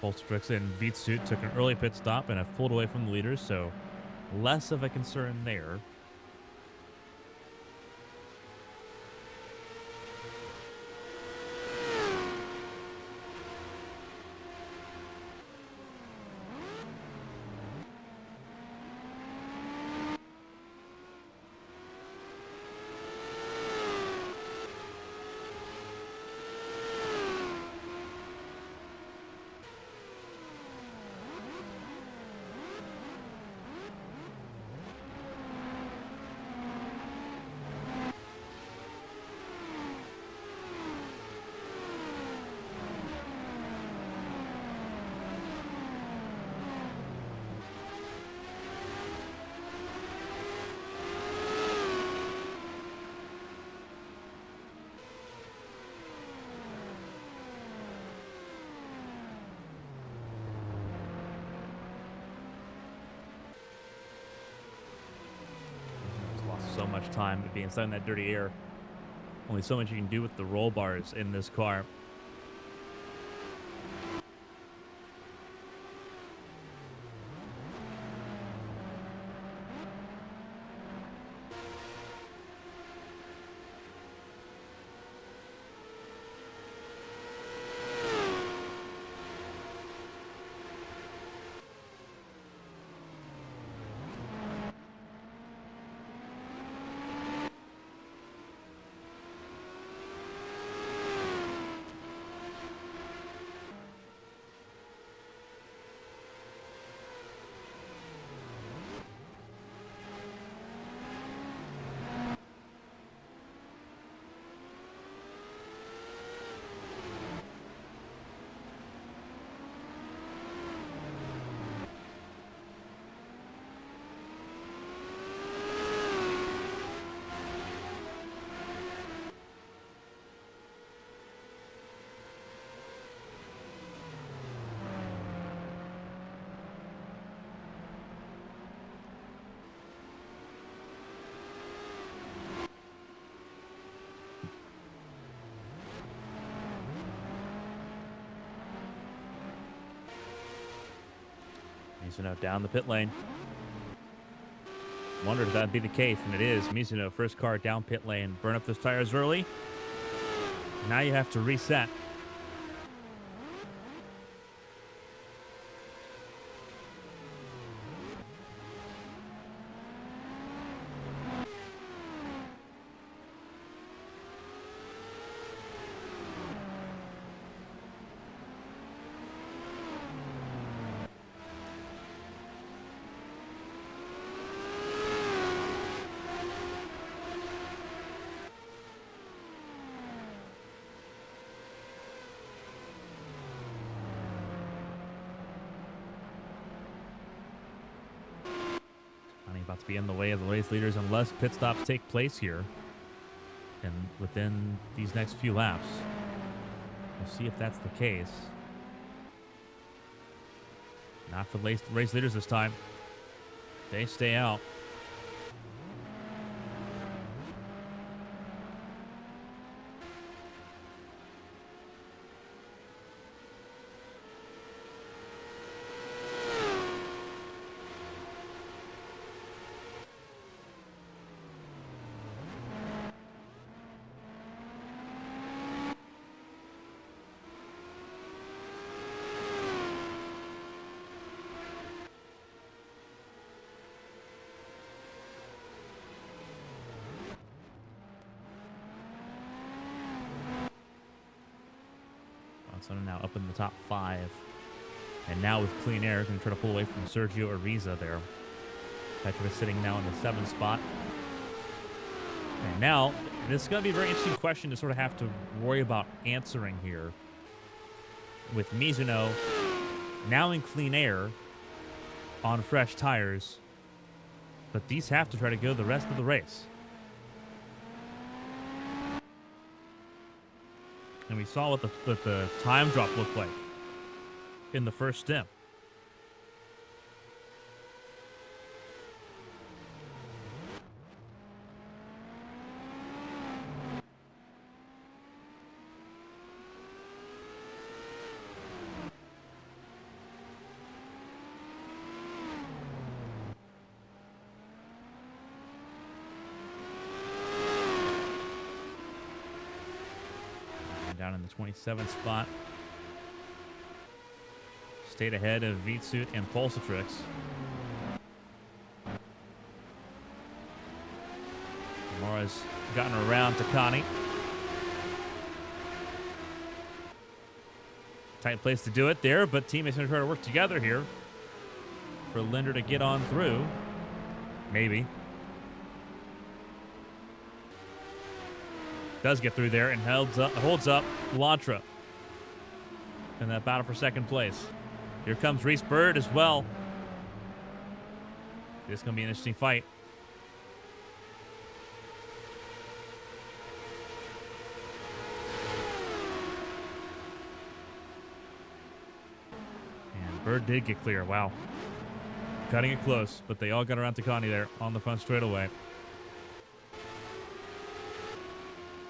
Polstrix in Veet suit took an early pit stop and have pulled away from the leaders, so less of a concern there. So much time to be inside in that dirty air. Only so much you can do with the roll bars in this car. Mizuno down the pit lane. Wondered if that'd be the case, and it is. Mizuno, first car down pit lane. Burn up those tires early. Now you have to reset. About to be in the way of the race leaders unless pit stops take place here and within these next few laps. We'll see if that's the case. Not for race leaders this time. They stay out. So now up in the top 5. And now with clean air, going to try to pull away from Sergio Ariza there. Petrovic sitting now in the 7th spot. And now, this is going to be a very interesting question to sort of have to worry about answering here. With Mizuno now in clean air on fresh tires. But these have to try to go the rest of the race. And we saw what the time drop looked like in the first stint. in the 27th spot. Stayed ahead of Vitsut and Pulsatrix. Mora's gotten around Takani. Tight place to do it there, but teammates are going to try to work together here for Linder to get on through. Maybe. Does get through there and holds up Lantra in that battle for second place. Here comes Reese Bird as well. This is going to be an interesting fight. And Bird did get clear. Wow. Cutting it close, but they all got around Takani there on the front straightaway.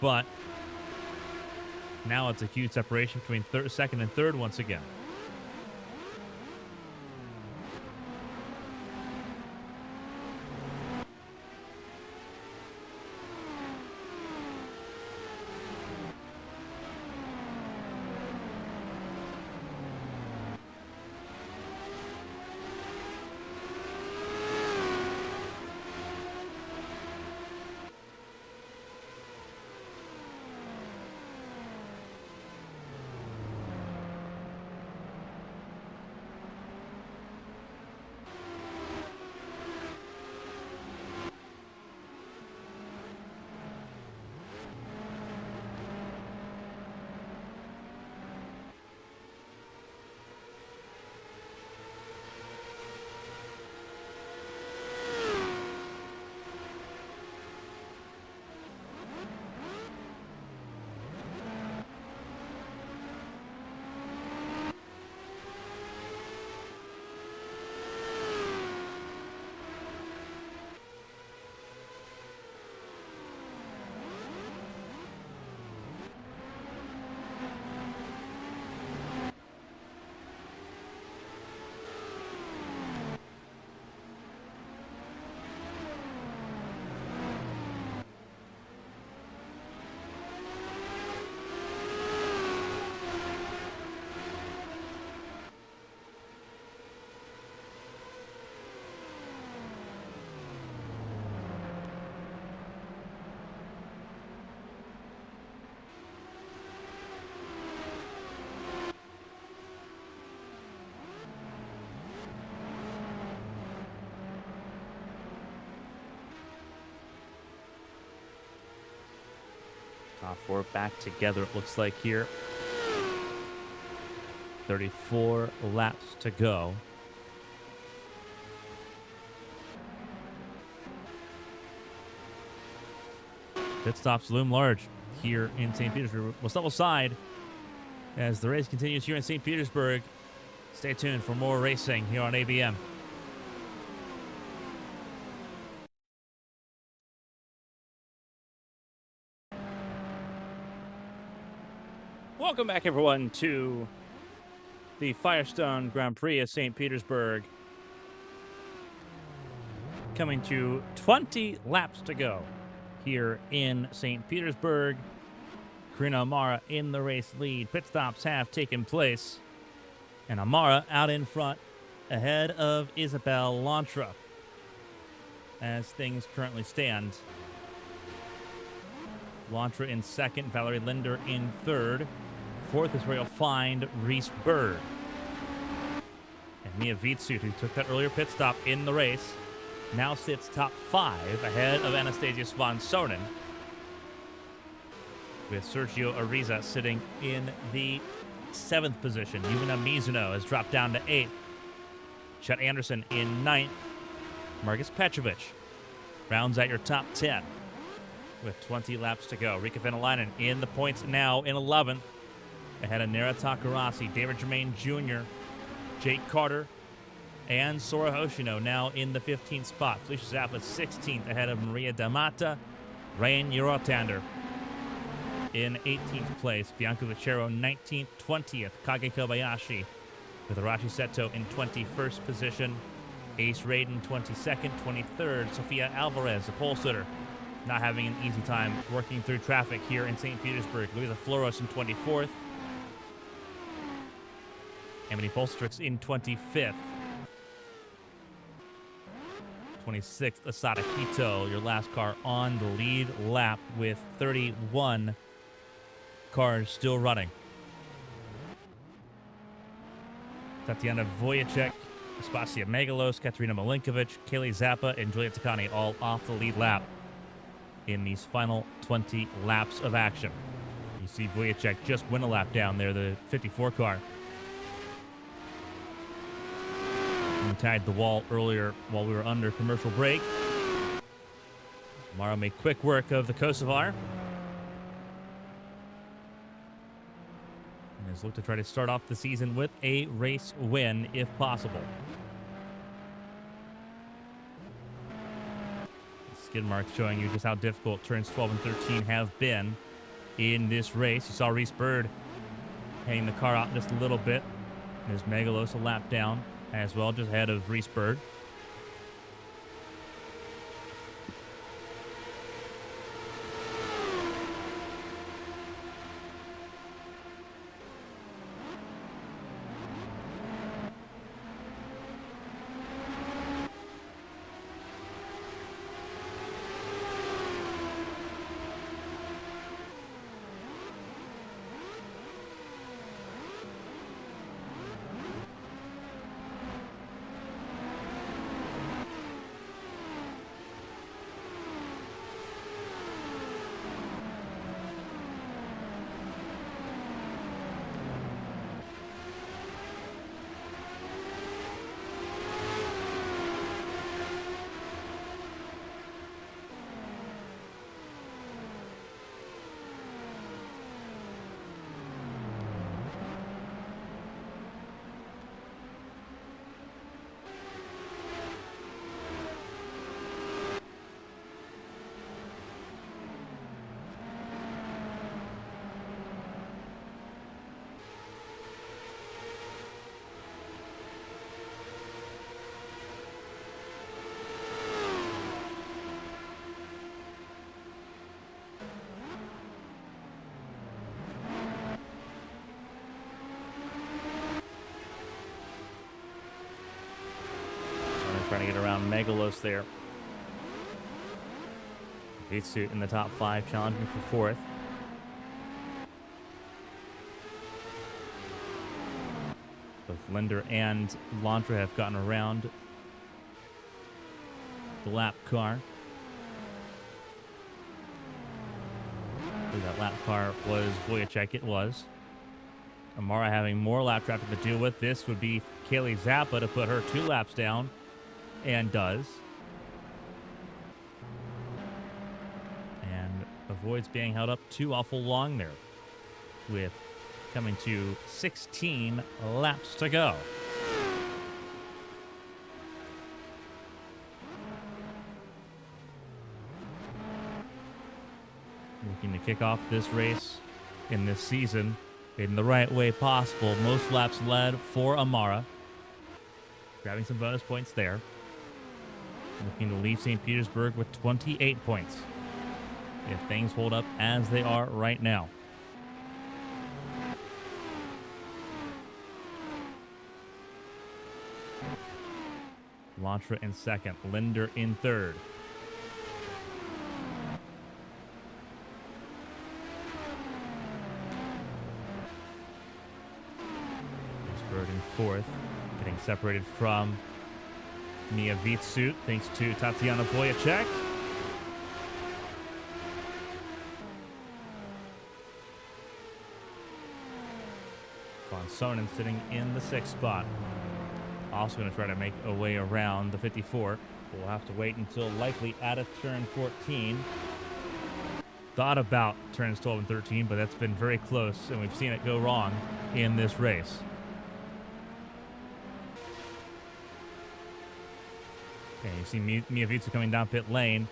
But now it's a huge separation between second and third once again. Top four back together, it looks like here. 34 laps to go. Pit stops loom large here in St. Petersburg. We'll step aside as the race continues here in St. Petersburg. Stay tuned for more racing here on ABM. Welcome back, everyone, to the Firestone Grand Prix of St. Petersburg. Coming to 20 laps to go here in St. Petersburg. Karina Amara in the race lead. Pit stops have taken place. And Amara out in front ahead of Isabel Lantra as things currently stand. Lantra in second, Valerie Linder in third. Fourth is where you'll find Reese Bird. And Mia Vitsut, who took that earlier pit stop in the race, now sits top 5 ahead of Anastasia Svansonen, with Sergio Ariza sitting in the 7th position. Yumina Mizuno has dropped down to 8th. Chet Anderson in 9th. Marcus Petrovic rounds out your top 10 with 20 laps to go. Rika Venäläinen in the points now in 11th. Ahead of Nara Takarasi, David Germain Jr., Jake Carter, and Sora Hoshino now in the 15th spot. Felicia Zappa 16th ahead of Maria Damata. Rain Yorotander in 18th place. Bianca Lucero 19th, 20th. Kage Kobayashi with Arashi Seto in 21st position. Ace Raiden 22nd, 23rd. Sofia Alvarez, the pole sitter, not having an easy time working through traffic here in St. Petersburg. Luisa Floros in 24th. Emily Polstrix in 25th. 26th, Asada Quito, your last car on the lead lap with 31 cars still running. Tatiana Voyacek, Aspasia Megalos, Katerina Malinkovic, Kaylee Zappa, and Julia Takani all off the lead lap in these final 20 laps of action. You see Voyacek just win a lap down there, the 54 car. And tagged the wall earlier while we were under commercial break. Mara made quick work of the Kosovar. And has looked to try to start off the season with a race win if possible. Skid marks showing you just how difficult turns 12 and 13 have been in this race. You saw Reese Bird hanging the car out just a little bit. There's Megalos a lap down as well, just ahead of Reese Bird. Trying to get around Megalos there. Vitsu in the top 5, challenging for 4th. Both Linder and Lantra have gotten around the lap car. That lap car was Voyacek, it was. Amara having more lap traffic to deal with. This would be Kaylee Zappa to put her 2 laps down. And does. And avoids being held up too awful long there. With coming to 16 laps to go. Looking to kick off this race in this season in the right way possible. Most laps led for Amara. Grabbing some bonus points there. Looking to leave St. Petersburg with 28 points. If things hold up as they are right now. Lantra in 2nd. Linder in 3rd. Bird in 4th. Getting separated from Mia Vitsut, thanks to Tatiana Voyacek. Von Sonnen sitting in the 6th spot. Also going to try to make a way around the 54. We'll have to wait until likely out of turn 14. Thought about turns 12 and 13, but that's been very close, and we've seen it go wrong in this race. Okay, you see Mia Vitsu coming down pit lane.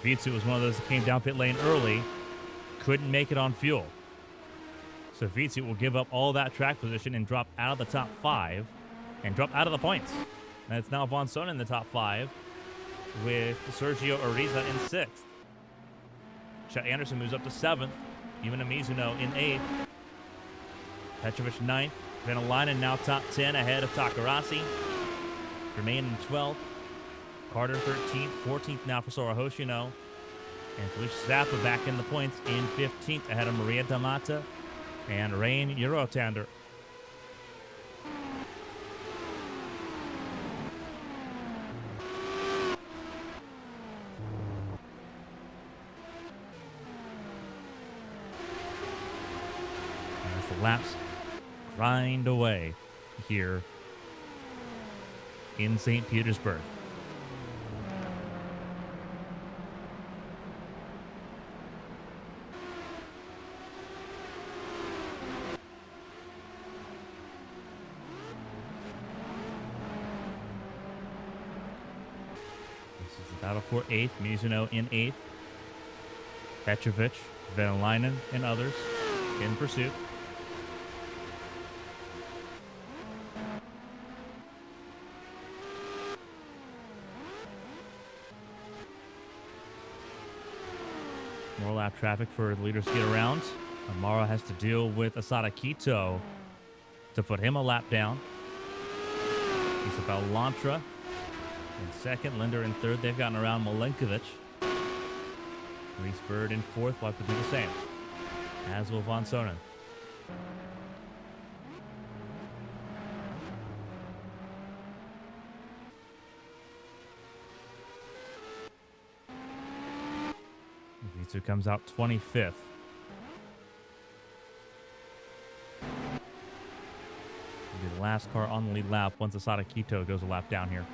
Vitsu was one of those that came down pit lane early. Couldn't make it on fuel. So Vitsu will give up all that track position and drop out of the top 5 and drop out of the points. And it's now Von Sonnen in the top 5 with Sergio Ariza in 6th. Chet Anderson moves up to 7th. Even Mizuno in 8th. Petrovic 9th. Venalainen now top 10 ahead of Takarasi. Remain in 12th. Carter 13th. 14th now for Sora Hoshino. And Felicia Zappa back in the points in 15th ahead of Maria Damata and Rain Eurotander. As the laps grind away here in St. Petersburg. This is the battle for 8th. Mizuno in 8th. Petrovic, Venalainen, and others in pursuit. More lap traffic for the leaders to get around. Amaro has to deal with Asada Kito to put him a lap down. Isabel Lantra in 2nd. Linder in 3rd. They've gotten around Milenkovic. Reese Bird in 4th. Will have to do the same, as will Von Sonnen. Vitsu comes out 25th. It'll be the last car on the lead lap once Asada Kito goes a lap down here.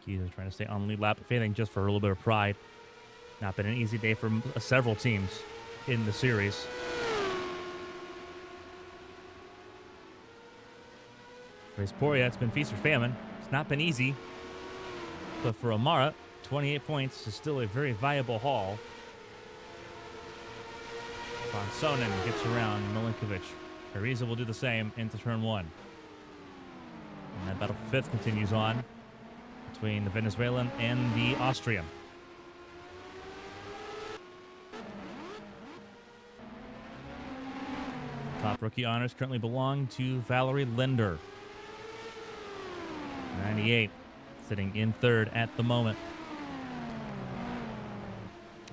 He's trying to stay on the lead lap, if anything, just for a little bit of pride. Not been an easy day for several teams in the series. For Esporia, it's been feast or famine. It's not been easy. But for Amara, 28 points is still a very viable haul. Von Sonnen gets around Milenkovic. Ariza will do the same into turn 1. And that battle for 5th continues on between the Venezuelan and the Austrian. Top rookie honors currently belong to Valerie Linder. 98, sitting in 3rd at the moment.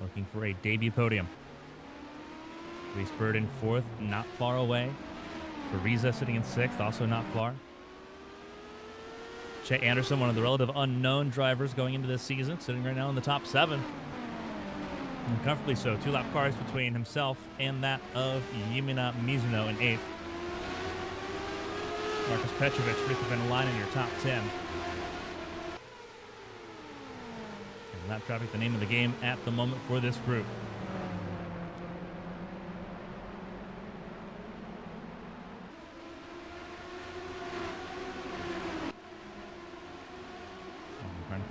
Looking for a debut podium. Reese Bird in 4th, not far away. Ariza sitting in 6th, also not far. Chet Anderson, one of the relative unknown drivers going into this season, sitting right now in the top 7. And comfortably so. 2-lap cars between himself and that of Yamina Mizuno in 8th. Marcus Petrovic, Rita Venalainen in your top 10. And lap traffic, the name of the game at the moment for this group.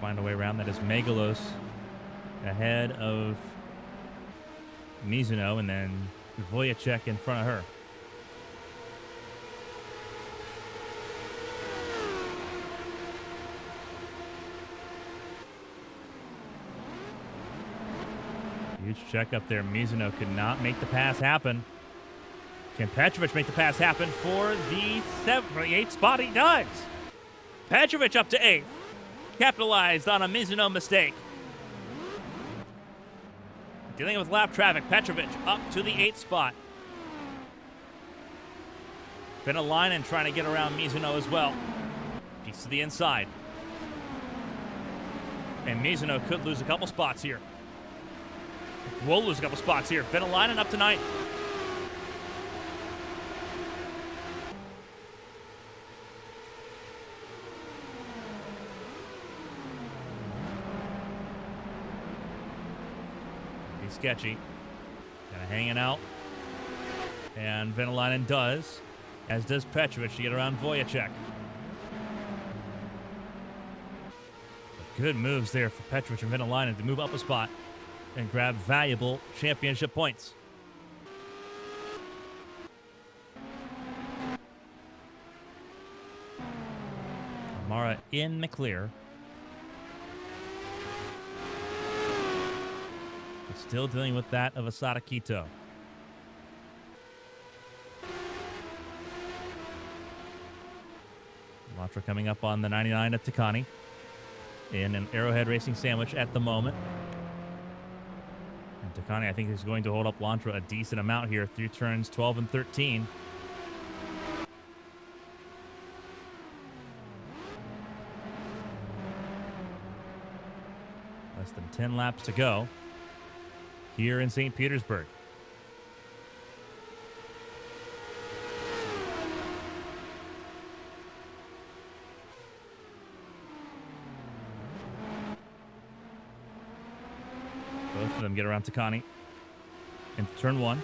Find a way around. That is Megalos ahead of Mizuno, and then Voyacek in front of her. Huge check up there. Mizuno could not make the pass happen. Can Petrovic make the pass happen for the 8th spot? He does. Petrovic up to 8th. Capitalized on a Mizuno mistake. Dealing with lap traffic, Petrovic up to the 8th spot. Venäläinen trying to get around Mizuno as well. Piece to the inside. And Mizuno could lose a couple spots here. Will lose a couple spots here. Venäläinen up to 9th. He's sketchy. Kind of hanging out. And Venäläinen does, as does Petrovic to get around Wojciech. Good moves there for Petrovic and Venäläinen to move up a spot and grab valuable championship points. Mara in the clear. But still dealing with that of Asada Quito. Elantra coming up on the 99 at Takani in an Arrowhead Racing sandwich at the moment. And Takani, I think, is going to hold up Elantra a decent amount here through turns 12 and 13. Less than 10 laps to go here in St. Petersburg. Both of them get around Takani into turn 1.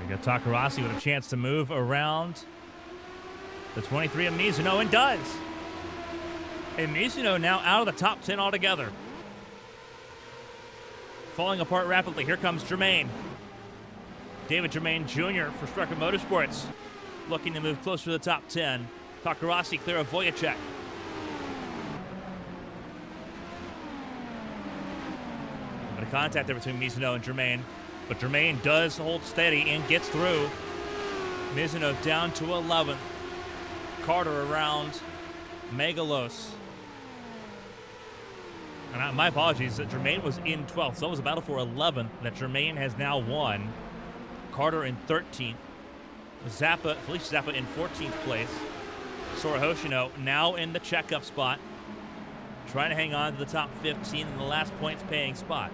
We got Takarasi with a chance to move around the 23 of Mizuno, and does. And Mizuno now out of the top 10 altogether. Falling apart rapidly. Here comes Germain. David Germain Jr. for Strucker Motorsports. Looking to move closer to the top 10. Takarasi clear of Wojciech. A bit of contact there between Mizuno and Germain. But Germain does hold steady and gets through. Mizuno down to 11th. Carter around Megalos. And my apologies, that Germain was in 12th, so it was a battle for 11th that Germain has now won. Carter in 13th. Felicia Zappa in 14th place. Sora Hoshino now in the checkup spot, trying to hang on to the top 15 in the last points paying spot.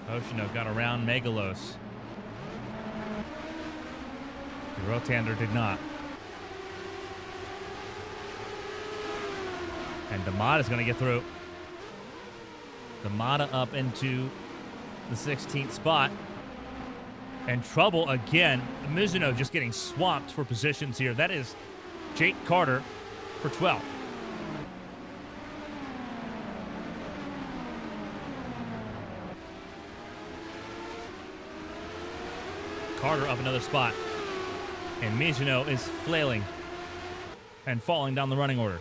Hoshino got around Megalos. Rotander did not. And Damada's going to get through. Damada up into the 16th spot. And trouble again. Mizuno just getting swamped for positions here. That is Jake Carter for 12th. Carter up another spot. And Mizuno is flailing and falling down the running order.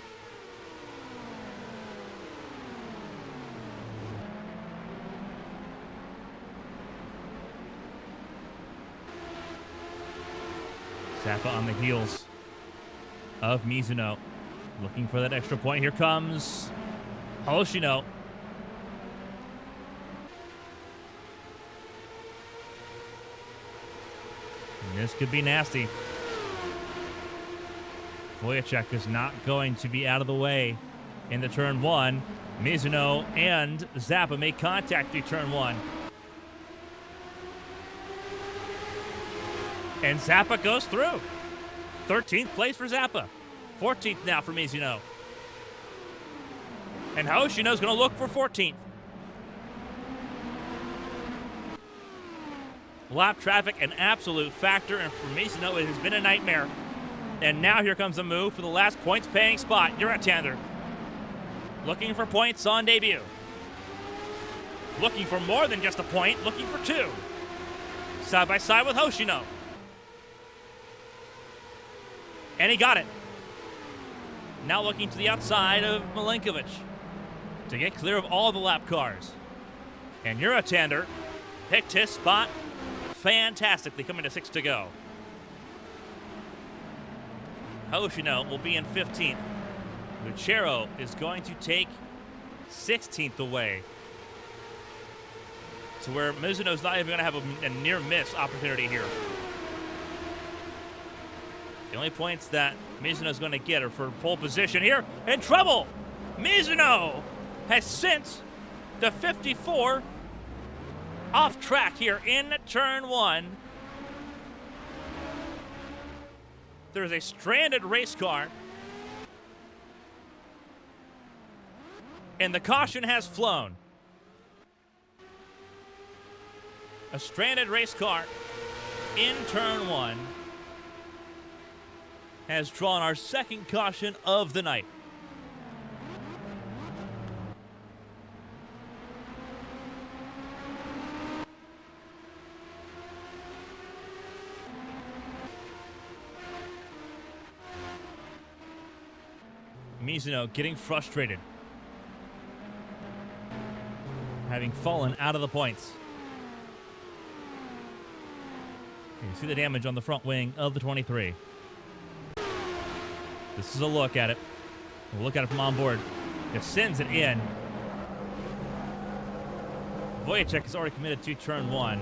Zappa on the heels of Mizuno. Looking for that extra point. Here comes Hoshino. This could be nasty. Wojciech is not going to be out of the way in the turn 1. Mizuno and Zappa make contact through turn 1. And Zappa goes through. 13th place for Zappa. 14th now for Mizuno. And Hoshino's going to look for 14th. Lap traffic, an absolute factor, and for Mizuno, it has been a nightmare. And now here comes a move for the last points-paying spot. You're at Tander. Looking for points on debut. Looking for more than just a point, looking for 2. Side by side with Hoshino. And he got it. Now looking to the outside of Milenkovic to get clear of all the lap cars. And Eurotander picked his spot fantastically, coming to 6 to go. Hoshino will be in 15th. Lucero is going to take 16th away, to where Mizuno's not even going to have a near miss opportunity here. The only points that Mizuno's going to get are for pole position here. In trouble! Mizuno has sent the 54 off track here in turn 1. There's a stranded race car. And the caution has flown. A stranded race car in turn 1 has drawn our second caution of the night. Mizuno getting frustrated, having fallen out of the points. You see the damage on the front wing of the 23. This is a look at it. We'll look at it from on board. It sends it in. Wojciech is already committed to turn 1.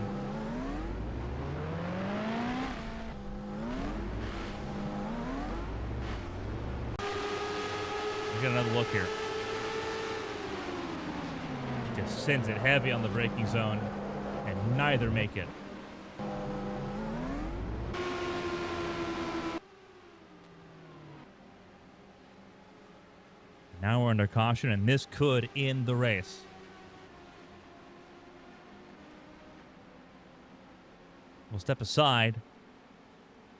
We get another look here. Just sends it heavy on the braking zone, and neither make it. Now we're under caution, and this could end the race. We'll step aside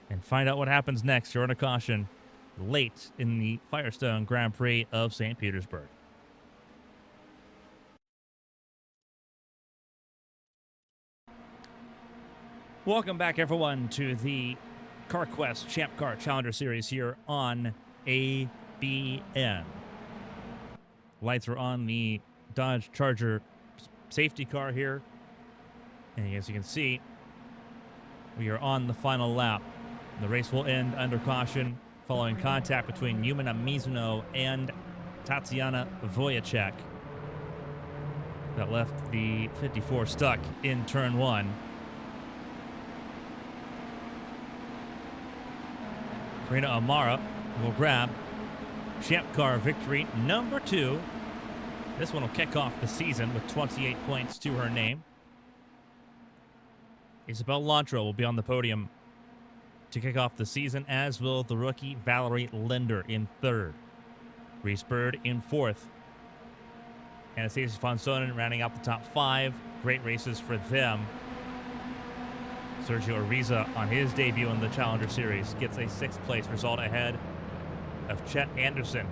and find out what happens next. You're under caution late in the Firestone Grand Prix of St. Petersburg. Welcome back, everyone, to the CarQuest Champ Car Challenger Series here on ABN. Lights are on the Dodge Charger safety car here. And as you can see, we are on the final lap. The race will end under caution following contact between Yumina Mizuno and Tatiana Wojciech. That left the 54 stuck in turn 1. Karina Amara will grab Champ Car victory number 2. This one will kick off the season with 28 points to her name. Isabel Lantra will be on the podium to kick off the season, as will the rookie Valerie Linder in 3rd. Reese Bird in 4th. Anastasia Fonsonen rounding out the top 5. Great races for them. Sergio Ariza on his debut in the Challenger Series gets a 6th place result ahead of Chet Anderson,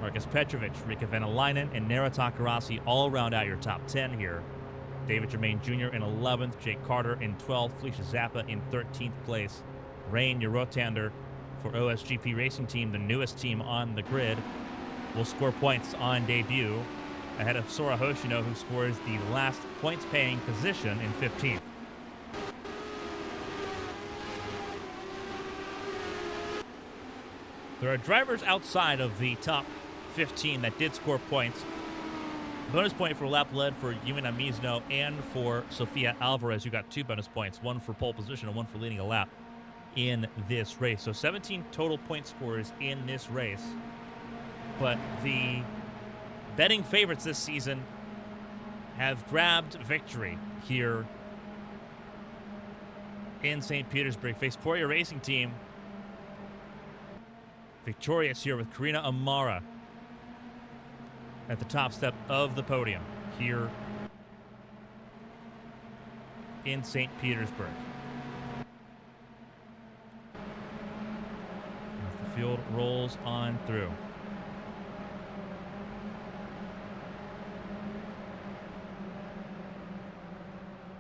Marcus Petrovic, Rika Venalainen, and Nara Takarasi all round out your top 10 here. David Germain Jr. in 11th, Jake Carter in 12th, Felicia Zappa in 13th place. Rain Eurotander for OSGP Racing Team, the newest team on the grid, will score points on debut ahead of Sora Hoshino, who scores the last points-paying position in 15th. There are drivers outside of the top 15 that did score points. Bonus point for lap led for Yumina Mizuno and for Sofia Alvarez, who got 2 bonus points, 1 for pole position and 1 for leading a lap in this race. So 17 total point scorers in this race. But the betting favorites this season have grabbed victory here in St. Petersburg. Face Pergher Racing Team victorious here with Karina Amara at the top step of the podium here in St. Petersburg. As the field rolls on through.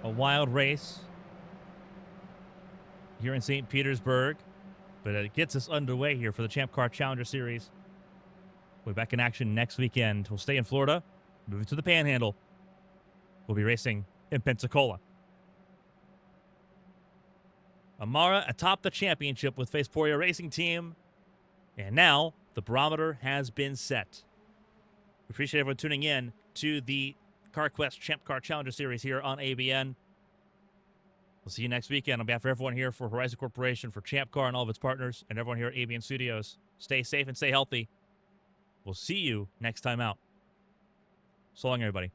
A wild race here in St. Petersburg. But it gets us underway here for the Champ Car Challenger Series. We'll be back in action next weekend. We'll stay in Florida, moving to the Panhandle. We'll be racing in Pensacola. Amara atop the championship with Faceporia Racing Team. And now the barometer has been set. We appreciate everyone tuning in to the CarQuest Champ Car Challenger Series here on ABN. We'll see you next weekend. On behalf of everyone here for Horizon Corporation, for Champ Car and all of its partners, and everyone here at ABN Studios, stay safe and stay healthy. We'll see you next time out. So long, everybody.